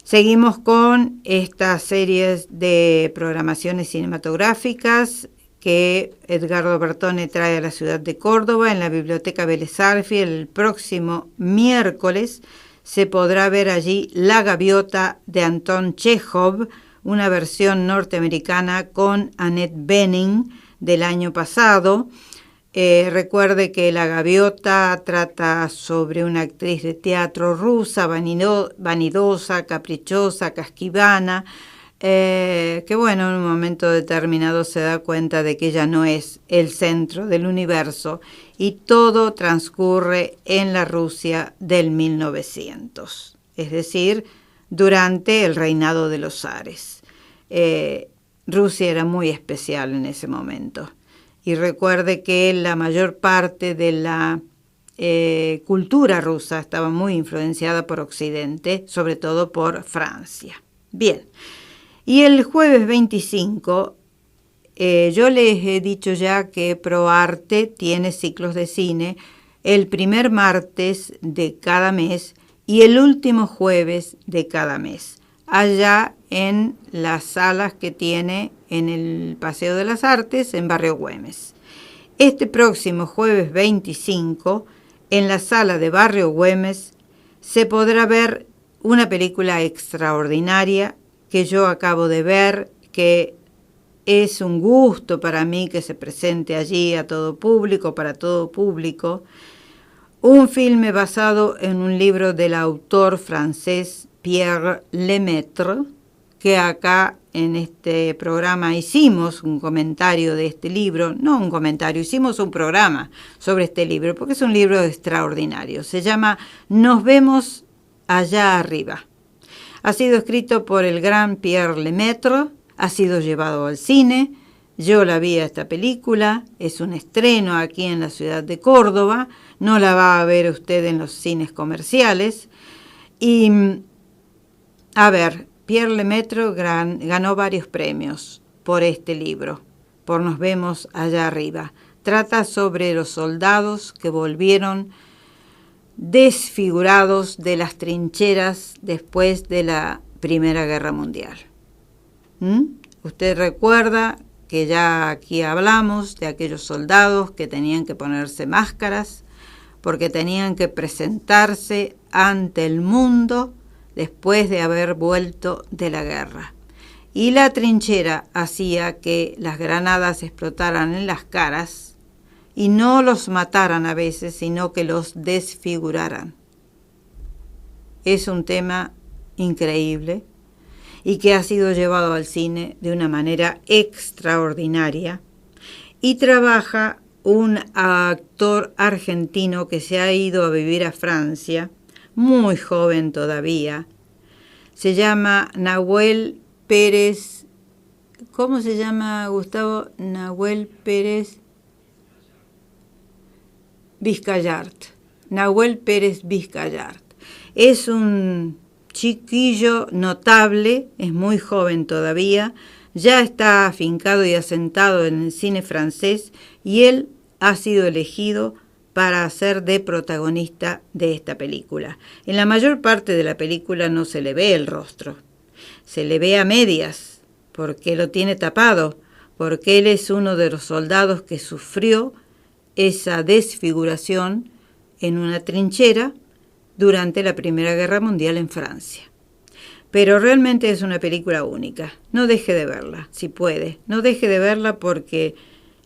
seguimos con estas series de programaciones cinematográficas que Edgardo Bertone trae a la ciudad de Córdoba. En la Biblioteca Vélez Sarsfield el próximo miércoles se podrá ver allí La gaviota de Anton Chejov, una versión norteamericana con Annette Bening del año pasado. Recuerde que La gaviota trata sobre una actriz de teatro rusa, vanidosa, caprichosa, casquivana, que en un momento determinado se da cuenta de que ella no es el centro del universo y todo transcurre en la Rusia del 1900, es decir, durante el reinado de los zares. Rusia era muy especial en ese momento. Y recuerde que la mayor parte de la cultura rusa estaba muy influenciada por Occidente, sobre todo por Francia. Bien, y el jueves 25, yo les he dicho ya que ProArte tiene ciclos de cine el primer martes de cada mes y el último jueves de cada mes, allá en las salas que tiene en el Paseo de las Artes, en Barrio Güemes. Este próximo jueves 25, en la sala de Barrio Güemes, se podrá ver una película extraordinaria que yo acabo de ver, que es un gusto para mí que se presente allí a todo público, para todo público. Un filme basado en un libro del autor francés Pierre Lemaitre, que acá en este programa hicimos un comentario de este libro, no un comentario, hicimos un programa sobre este libro, porque es un libro extraordinario. Se llama Nos vemos allá arriba. Ha sido escrito por el gran Pierre Lemaitre, ha sido llevado al cine, Yo la vi a esta película, es un estreno aquí en la ciudad de Córdoba, no la va a ver usted en los cines comerciales. Y, a ver, Pierre Lemaitre ganó varios premios por este libro, por Nos vemos allá arriba. Trata sobre los soldados que volvieron desfigurados de las trincheras después de la Primera Guerra Mundial. Usted recuerda que ya aquí hablamos de aquellos soldados que tenían que ponerse máscaras porque tenían que presentarse ante el mundo después de haber vuelto de la guerra. Y la trinchera hacía que las granadas explotaran en las caras y no los mataran a veces, sino que los desfiguraran. Es un tema increíble y que ha sido llevado al cine de una manera extraordinaria, y trabaja un actor argentino que se ha ido a vivir a Francia, muy joven todavía. Se llama Nahuel Pérez. ¿Cómo se llama, Gustavo? Nahuel Pérez Vizcayart. Nahuel Pérez Vizcayart. Es un chiquillo notable, es muy joven todavía, ya está afincado y asentado en el cine francés, y él ha sido elegido para hacer de protagonista de esta película. En la mayor parte de la película no se le ve el rostro, se le ve a medias, porque lo tiene tapado, porque él es uno de los soldados que sufrió esa desfiguración en una trinchera durante la Primera Guerra Mundial en Francia. Pero realmente es una película única. No deje de verla, si puede. No deje de verla porque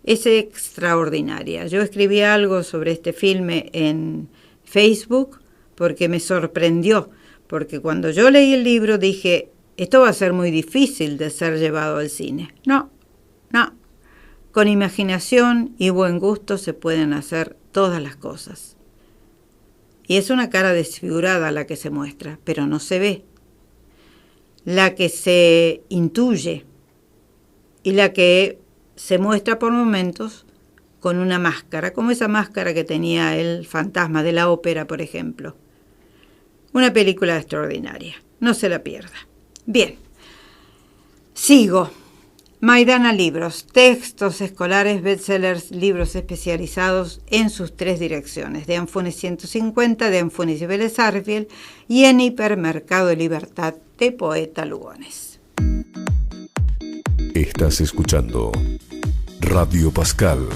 es extraordinaria. Yo escribí algo sobre este filme en Facebook porque me sorprendió. Porque cuando yo leí el libro dije, esto va a ser muy difícil de ser llevado al cine. No. Con imaginación y buen gusto se pueden hacer todas las cosas. Y es una cara desfigurada la que se muestra, pero no se ve. La que se intuye y la que se muestra por momentos con una máscara, como esa máscara que tenía el fantasma de la ópera, por ejemplo. Una película extraordinaria, no se la pierda. Bien, sigo. Maidana Libros, textos escolares, bestsellers, libros especializados en sus tres direcciones, de Anfunes 150, de Anfunes y Vélez Arfiel, y en Hipermercado Libertad, de Poeta Lugones.
Estás escuchando Radio Pascal.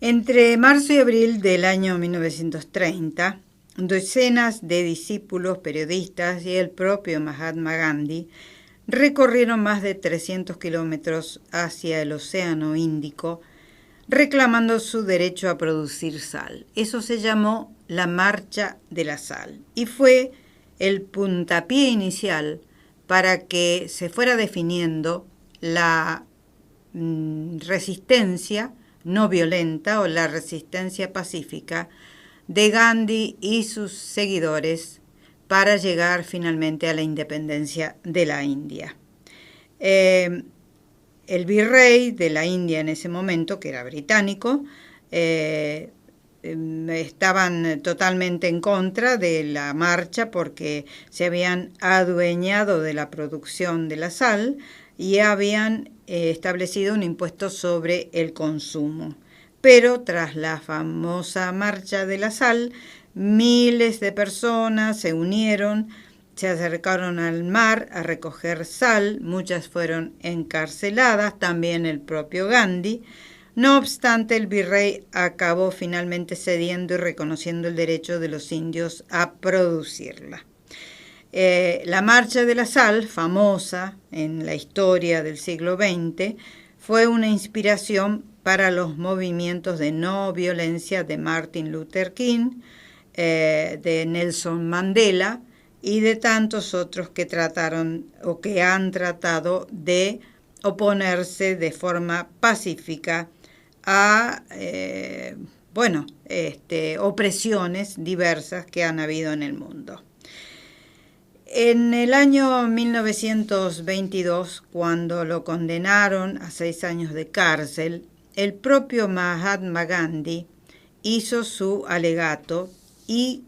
Entre marzo y abril del año 1930, docenas de discípulos, periodistas y el propio Mahatma Gandhi recorrieron más de 300 kilómetros hacia el Océano Índico, reclamando su derecho a producir sal. Eso se llamó la Marcha de la Sal y fue el puntapié inicial para que se fuera definiendo la resistencia no violenta o la resistencia pacífica de Gandhi y sus seguidores para llegar finalmente a la independencia de la India. El virrey de la India en ese momento, que era británico, estaban totalmente en contra de la marcha porque se habían adueñado de la producción de la sal y habían establecido un impuesto sobre el consumo. Pero tras la famosa Marcha de la Sal, miles de personas se unieron, se acercaron al mar a recoger sal, muchas fueron encarceladas, también el propio Gandhi. No obstante, el virrey acabó finalmente cediendo y reconociendo el derecho de los indios a producirla. La Marcha de la Sal, famosa en la historia del siglo XX, fue una inspiración para los movimientos de no violencia de Martin Luther King, de Nelson Mandela y de tantos otros que trataron o que han tratado de oponerse de forma pacífica a opresiones diversas que han habido en el mundo. En el año 1922, cuando lo condenaron a 6 años de cárcel, el propio Mahatma Gandhi hizo su alegato y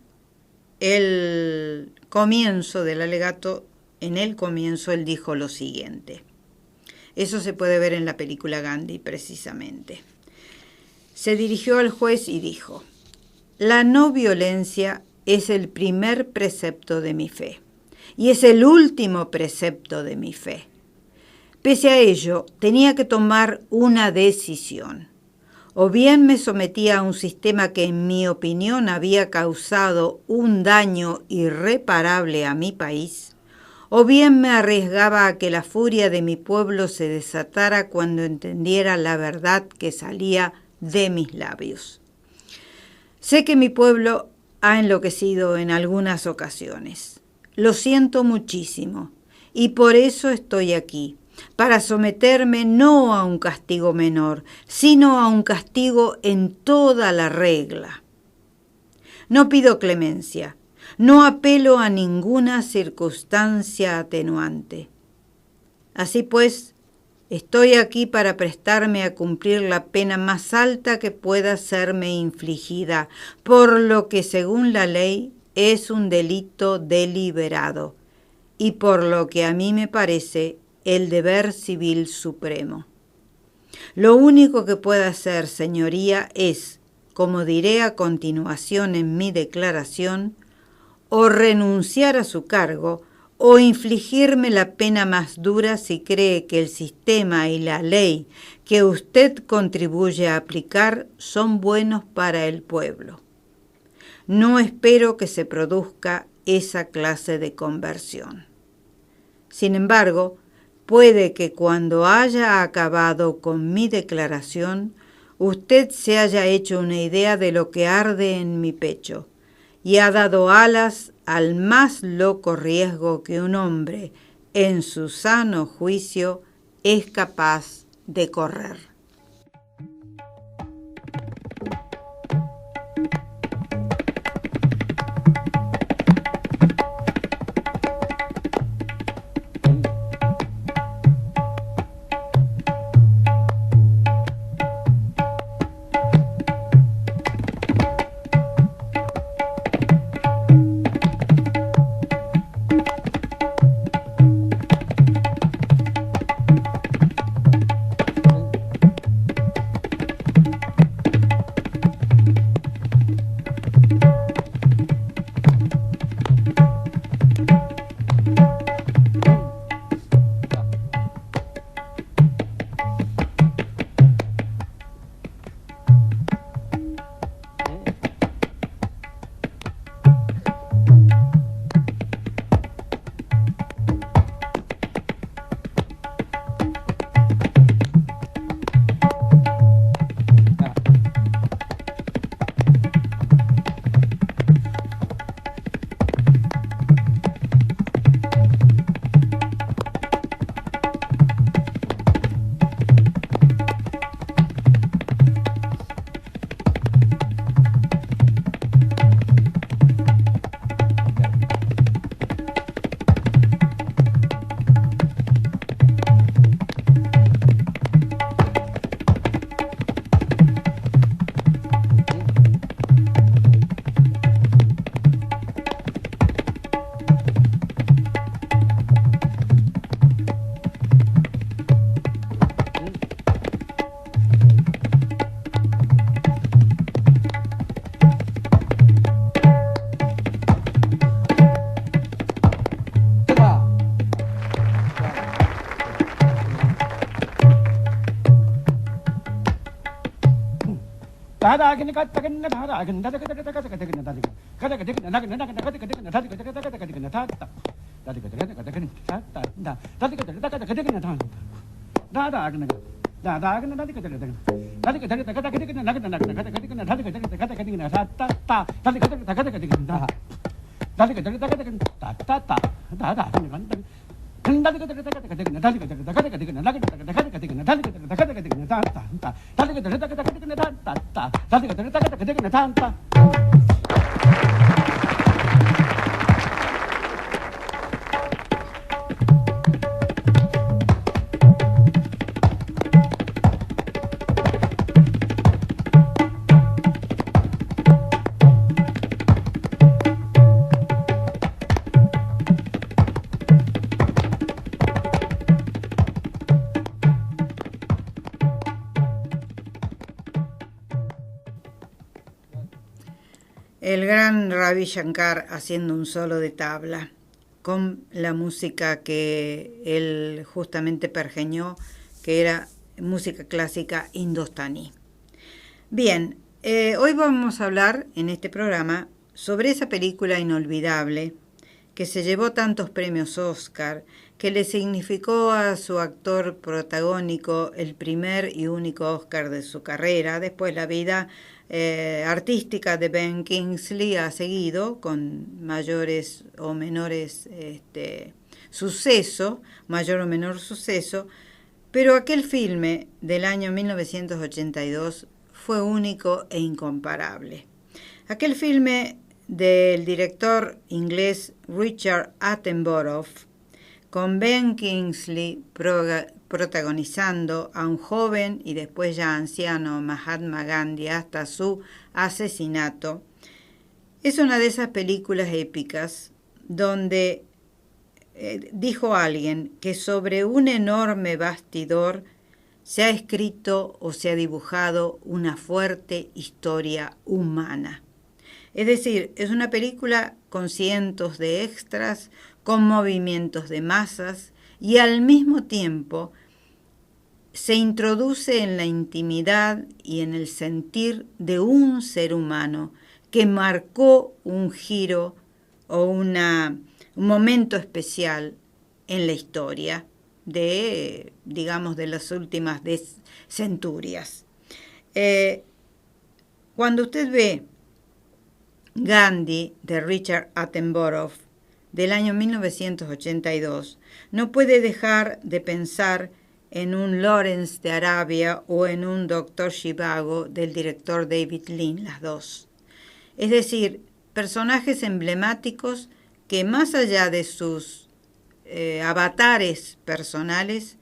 el comienzo del alegato, en el comienzo él dijo lo siguiente. Eso se puede ver en la película Gandhi precisamente. Se dirigió al juez y dijo: la no violencia es el primer precepto de mi fe y es el último precepto de mi fe. Pese a ello, tenía que tomar una decisión. O bien me sometía a un sistema que en mi opinión había causado un daño irreparable a mi país, o bien me arriesgaba a que la furia de mi pueblo se desatara cuando entendiera la verdad que salía de mis labios. Sé que mi pueblo ha enloquecido en algunas ocasiones. Lo siento muchísimo y por eso estoy aquí, para someterme no a un castigo menor, sino a un castigo en toda la regla. No pido clemencia, no apelo a ninguna circunstancia atenuante. Así pues, estoy aquí para prestarme a cumplir la pena más alta que pueda serme infligida, por lo que según la ley es un delito deliberado, y por lo que a mí me parece el deber civil supremo. Lo único que puedo hacer, señoría, es, como diré a continuación en mi declaración, o renunciar a su cargo, o infligirme la pena más dura si cree que el sistema y la ley que usted contribuye a aplicar son buenos para el pueblo. No espero que se produzca esa clase de conversión. Sin embargo, puede que cuando haya acabado con mi declaración, usted se haya hecho una idea de lo que arde en mi pecho y ha dado alas al más loco riesgo que un hombre, en su sano juicio, es capaz de correr. El gran Ravi Shankar haciendo un solo de tabla con la música que él justamente pergeñó, que era música clásica indostaní. Bien, hoy vamos a hablar en este programa sobre esa película inolvidable que se llevó tantos premios Oscar, que le significó a su actor protagónico el primer y único Oscar de su carrera. Después la vida artística de Ben Kingsley ha seguido con mayores o menores suceso, mayor o menor suceso, pero aquel filme del año 1982 fue único e incomparable. Aquel filme del director inglés Richard Attenborough, con Ben Kingsley protagonizando a un joven y después ya anciano Mahatma Gandhi hasta su asesinato, es una de esas películas épicas donde dijo alguien que sobre un enorme bastidor se ha escrito o se ha dibujado una fuerte historia humana. Es decir, es una película con cientos de extras, con movimientos de masas y al mismo tiempo se introduce en la intimidad y en el sentir de un ser humano que marcó un giro o un momento especial en la historia de, digamos, de las últimas centurias. Cuando usted ve Gandhi de Richard Attenborough del año 1982, no puede dejar de pensar en un Lawrence de Arabia o en un Dr. Zhivago del director David Lean, las dos. Es decir, personajes emblemáticos que más allá de sus avatares personales,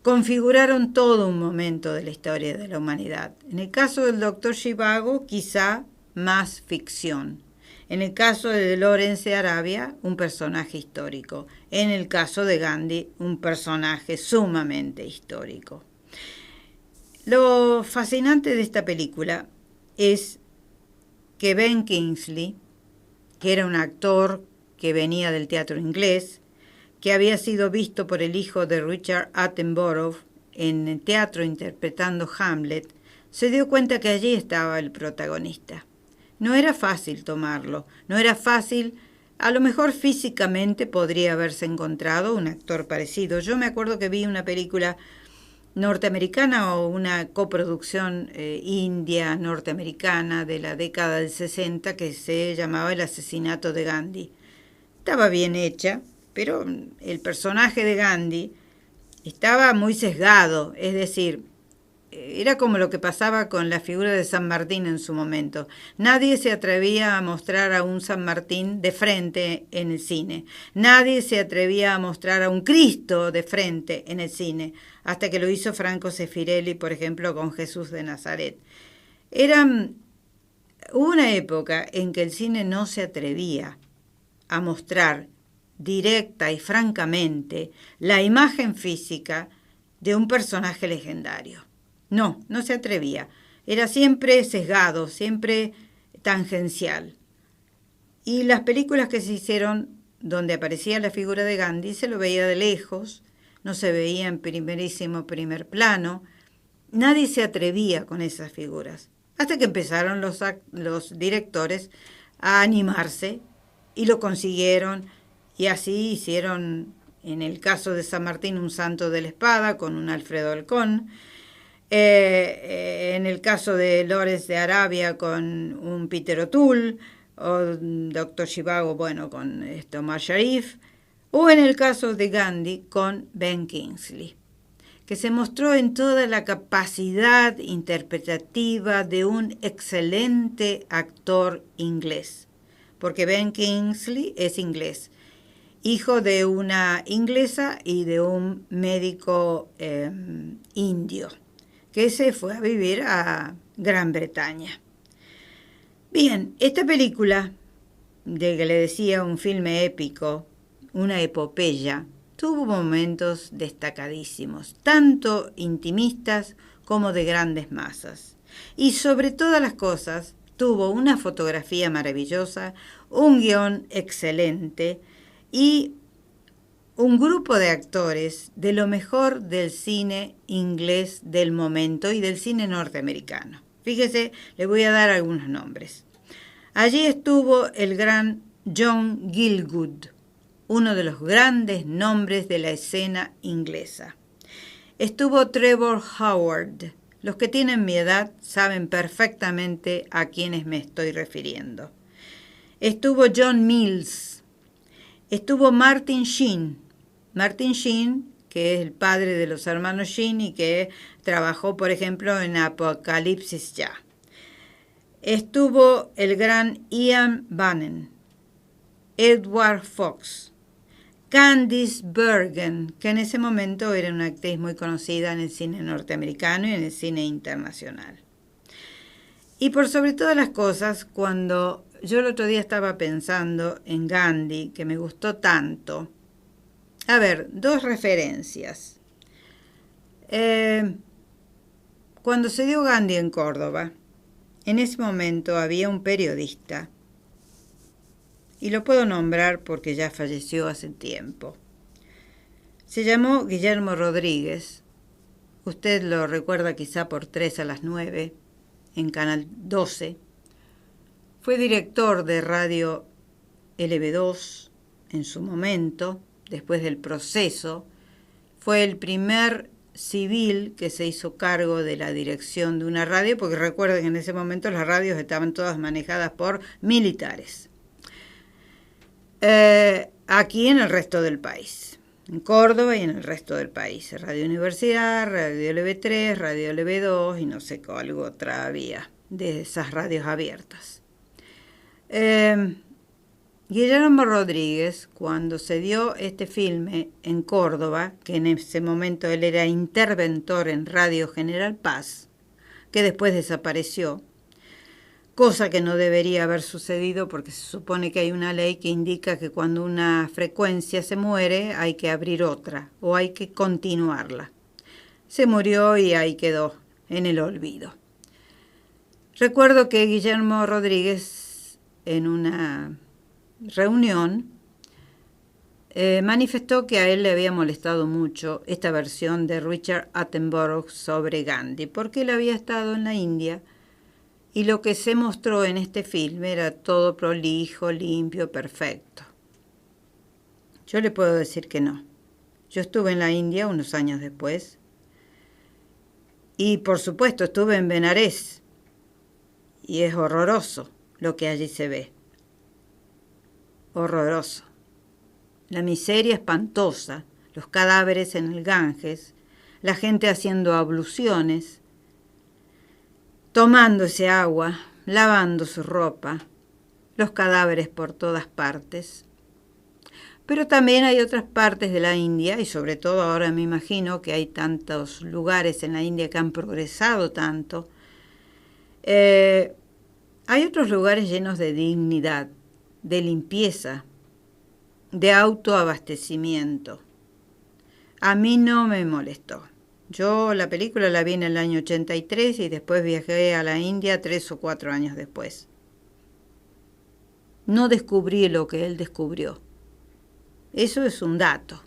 configuraron todo un momento de la historia de la humanidad. En el caso del Dr. Zhivago, quizá más ficción. En el caso de Lawrence de Arabia, un personaje histórico. En el caso de Gandhi, un personaje sumamente histórico. Lo fascinante de esta película es que Ben Kingsley, que era un actor que venía del teatro inglés, que había sido visto por el hijo de Richard Attenborough en el teatro interpretando Hamlet, se dio cuenta que allí estaba el protagonista. No era fácil tomarlo, no era fácil, a lo mejor físicamente podría haberse encontrado un actor parecido. Yo me acuerdo que vi una película norteamericana o una coproducción india-norteamericana de la década del 60 que se llamaba El asesinato de Gandhi. Estaba bien hecha, pero el personaje de Gandhi estaba muy sesgado, es decir, era como lo que pasaba con la figura de San Martín en su momento. Nadie se atrevía a mostrar a un San Martín de frente en el cine. Nadie se atrevía a mostrar a un Cristo de frente en el cine, hasta que lo hizo Franco Sefirelli, por ejemplo, con Jesús de Nazaret. Hubo una época en que el cine no se atrevía a mostrar directa y francamente la imagen física de un personaje legendario. No se atrevía. Era siempre sesgado, siempre tangencial. Y las películas que se hicieron donde aparecía la figura de Gandhi se lo veía de lejos, no se veía en primer plano. Nadie se atrevía con esas figuras. hasta que empezaron los directores a animarse y lo consiguieron, y así hicieron, en el caso de San Martín, Un santo de la espada con un Alfredo Halcón, en el caso de Lawrence de Arabia con un Peter O'Toole, o Dr. Zhivago, bueno, con Omar Sharif, o en el caso de Gandhi con Ben Kingsley, que se mostró en toda la capacidad interpretativa de un excelente actor inglés, porque Ben Kingsley es inglés, hijo de una inglesa y de un médico indio, que se fue a vivir a Gran Bretaña. Bien, esta película, de que le decía un filme épico, una epopeya, tuvo momentos destacadísimos, tanto intimistas como de grandes masas. Y sobre todas las cosas, tuvo una fotografía maravillosa, un guión excelente y un grupo de actores de lo mejor del cine inglés del momento y del cine norteamericano. Fíjese, le voy a dar algunos nombres. Allí estuvo el gran John Gielgud, uno de los grandes nombres de la escena inglesa. Estuvo Trevor Howard. Los que tienen mi edad saben perfectamente a quiénes me estoy refiriendo. Estuvo John Mills. Estuvo Martin Sheen. Martin Sheen, que es el padre de los hermanos Sheen y que trabajó, por ejemplo, en Apocalipsis Ya. Estuvo el gran Ian Bannon, Edward Fox, Candice Bergen, que en ese momento era una actriz muy conocida en el cine norteamericano y en el cine internacional. Y por sobre todas las cosas, cuando yo el otro día estaba pensando en Gandhi, que me gustó tanto, a ver, dos referencias. Cuando se dio Gandhi en Córdoba, en ese momento había un periodista, y lo puedo nombrar porque ya falleció hace tiempo. Se llamó Guillermo Rodríguez. Usted lo recuerda quizá por 3 a las 9, en Canal 12. Fue director de Radio LB2 en su momento, después del proceso. Fue el primer civil que se hizo cargo de la dirección de una radio, porque recuerden que en ese momento las radios estaban todas manejadas por militares. Aquí en el resto del país, en Córdoba y en el resto del país, Radio Universidad, Radio LB3, Radio LB2 y no sé cuál otra había de esas radios abiertas. Guillermo Rodríguez, cuando se dio este filme en Córdoba, que en ese momento él era interventor en Radio General Paz, que después desapareció, cosa que no debería haber sucedido porque se supone que hay una ley que indica que cuando una frecuencia se muere hay que abrir otra o hay que continuarla. Se murió y ahí quedó en el olvido. Recuerdo que Guillermo Rodríguez en una reunión manifestó que a él le había molestado mucho esta versión de Richard Attenborough sobre Gandhi, porque él había estado en la India y lo que se mostró en este filme era todo prolijo, limpio, perfecto. Yo le puedo decir que no. Yo estuve en la India unos años después y por supuesto estuve en Benares y es horroroso lo que allí se ve. Horroroso. La miseria espantosa, los cadáveres en el Ganges, la gente haciendo abluciones, tomándose agua, lavando su ropa, los cadáveres por todas partes. Pero también hay otras partes de la India, y sobre todo ahora me imagino que hay tantos lugares en la India que han progresado tanto. Hay otros lugares llenos de dignidad, de limpieza, de autoabastecimiento. A mí no me molestó. Yo la película la vi en el año 83 y después viajé a la India 3 o 4 años después. No descubrí lo que él descubrió. Eso es un dato.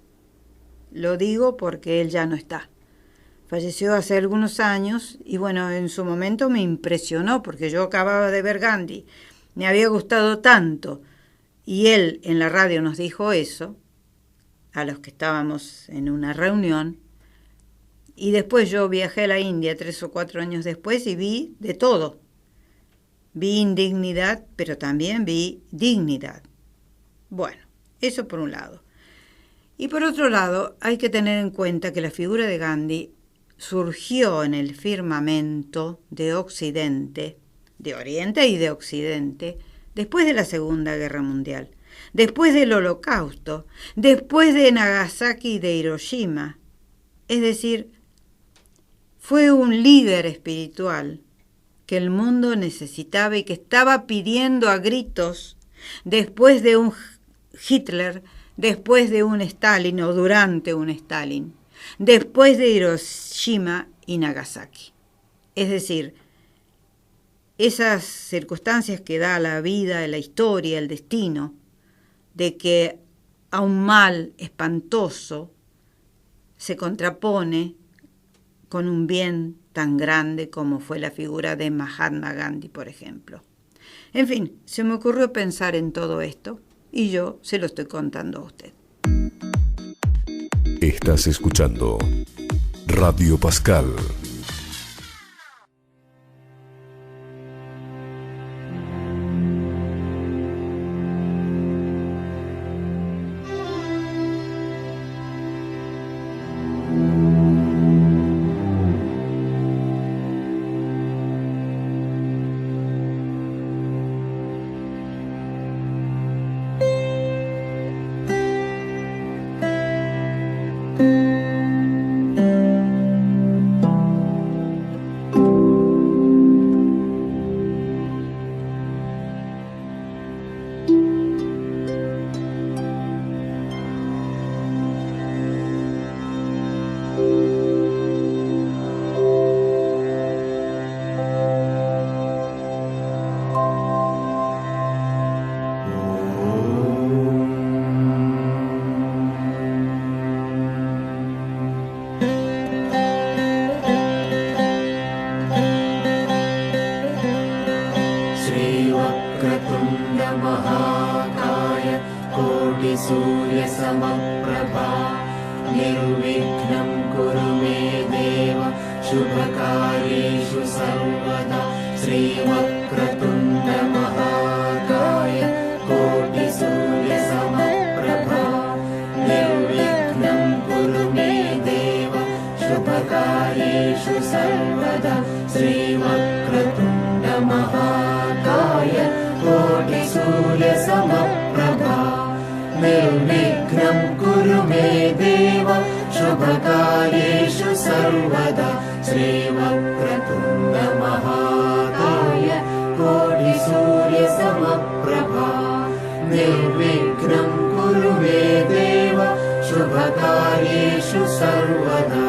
Lo digo porque él ya no está. falleció hace algunos años y bueno, en su momento me impresionó porque yo acababa de ver Gandhi, me había gustado tanto y él en la radio nos dijo eso, a los que estábamos en una reunión, y después yo viajé a la India 3 o 4 años después y vi de todo. Vi indignidad, pero también vi dignidad. Bueno, eso por un lado. Y por otro lado, hay que tener en cuenta que la figura de Gandhi surgió en el firmamento de Occidente, de Oriente y de Occidente, después de la Segunda Guerra Mundial, después del Holocausto, después de Nagasaki y de Hiroshima. Es decir, fue un líder espiritual que el mundo necesitaba y que estaba pidiendo a gritos después de un Hitler, después de un Stalin o durante un Stalin, después de Hiroshima y Nagasaki. Es decir, esas circunstancias que da la vida, la historia, el destino, de que a un mal espantoso se contrapone con un bien tan grande como fue la figura de Mahatma Gandhi, por ejemplo. En fin, se me ocurrió pensar en todo esto y yo se lo estoy contando a usted.
Estás escuchando Radio Pascal.
सूर्यसमप्रभा निर्विघ्नं कुरु मे देव शुभकार्येषु सर्वदा श्रीवक्रतुण्डमहाकाय कोटिसूर्यसमप्रभा निर्विघ्नं कुरु मे देव शुभकार्येषु सर्वदा श्रीवक्रतुण्डमहाकाय कोटिसूर्यसमप्रभा निर्विघ्नं कुरु मे देव शुभकार्येषु सर्वदा श्रीवक्रतुण्डमहाकाय कोटिसूर्यसमप्रभा निर्विघ्नं कुरु मे देव शुभकार्येषु सर्वदा।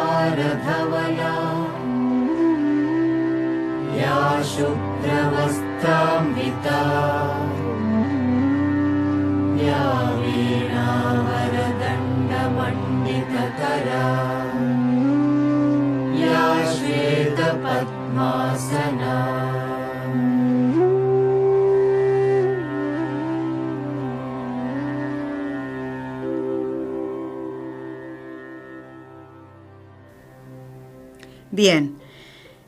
तुषारहारधवला या शुभ्रवस्त्रान्विता या वीणावरदण्डमण्डितकरा या श्वेतपद्मासना
Bien,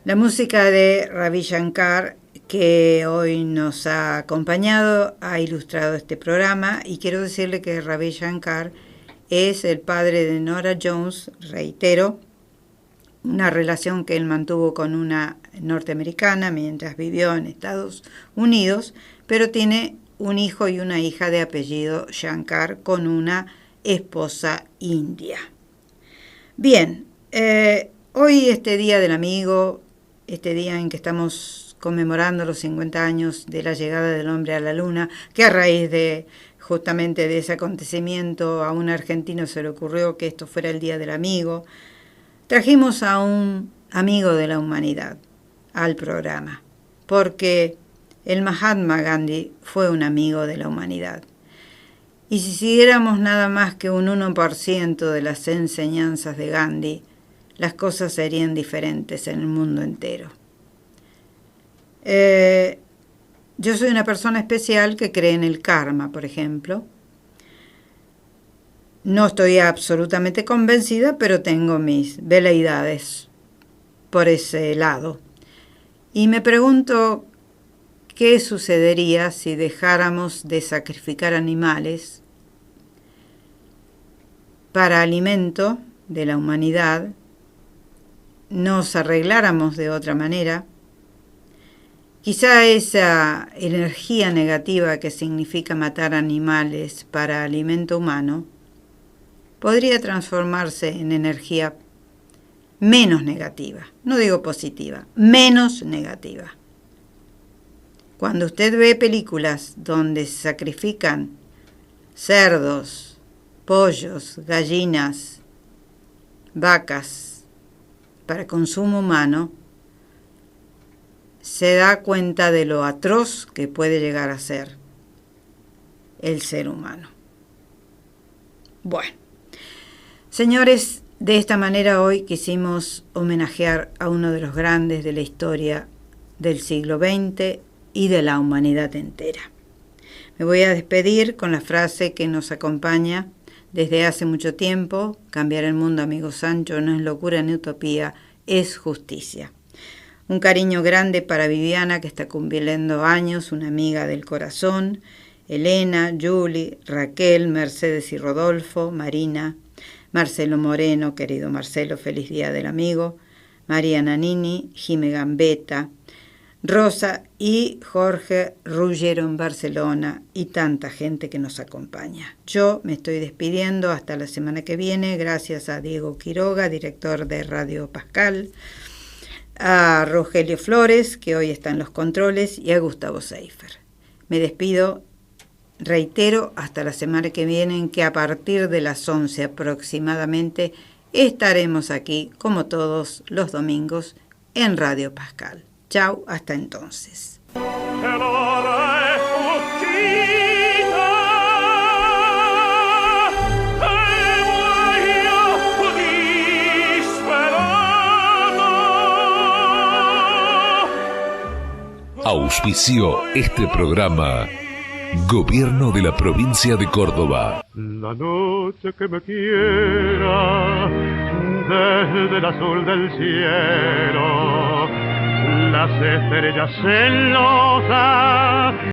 la música de Ravi Shankar, que hoy nos ha acompañado, ha ilustrado este programa, y quiero decirle que Ravi Shankar es el padre de Norah Jones, reitero, una relación que él mantuvo con una norteamericana mientras vivió en Estados Unidos, pero tiene un hijo y una hija de apellido Shankar con una esposa india. Bien, hoy este Día del Amigo, este día en que estamos conmemorando los 50 años de la llegada del hombre a la luna, que a raíz de justamente de ese acontecimiento a un argentino se le ocurrió que esto fuera el Día del Amigo, trajimos a un amigo de la humanidad al programa, porque el Mahatma Gandhi fue un amigo de la humanidad. Y si siguiéramos nada más que un 1% de las enseñanzas de Gandhi, las cosas serían diferentes en el mundo entero. Yo soy una persona especial que cree en el karma, por ejemplo. No estoy absolutamente convencida, pero tengo mis veleidades por ese lado. Y me pregunto qué sucedería si dejáramos de sacrificar animales para alimento de la humanidad, nos arregláramos de otra manera. Quizá esa energía negativa que significa matar animales para alimento humano podría transformarse en energía menos negativa, no digo positiva, menos negativa. Cuando usted ve películas donde se sacrifican cerdos, pollos, gallinas, vacas para consumo humano, se da cuenta de lo atroz que puede llegar a ser el ser humano. Bueno, señores, de esta manera hoy quisimos homenajear a uno de los grandes de la historia del siglo XX y de la humanidad entera. Me voy a despedir con la frase que nos acompaña desde hace mucho tiempo: cambiar el mundo, amigo Sancho, no es locura ni utopía, es justicia. Un cariño grande para Viviana, que está cumpliendo años, una amiga del corazón, Elena, Julie, Raquel, Mercedes y Rodolfo, Marina, Marcelo Moreno, querido Marcelo, feliz día del amigo, María Nanini, Jime Gambetta, Rosa y Jorge Ruggiero en Barcelona y tanta gente que nos acompaña. Yo me estoy despidiendo hasta la semana que viene, gracias a Diego Quiroga, director de Radio Pascal, a Rogelio Flores, que hoy está en los controles, y a Gustavo Seifer. Me despido, reitero, hasta la semana que viene, en que a partir de las 11 aproximadamente estaremos aquí, como todos los domingos, en Radio Pascal. Chao, hasta entonces.
Auspició este programa Gobierno de la Provincia de Córdoba.
La noche que me quiera, desde el azul del cielo, las estrellas celosas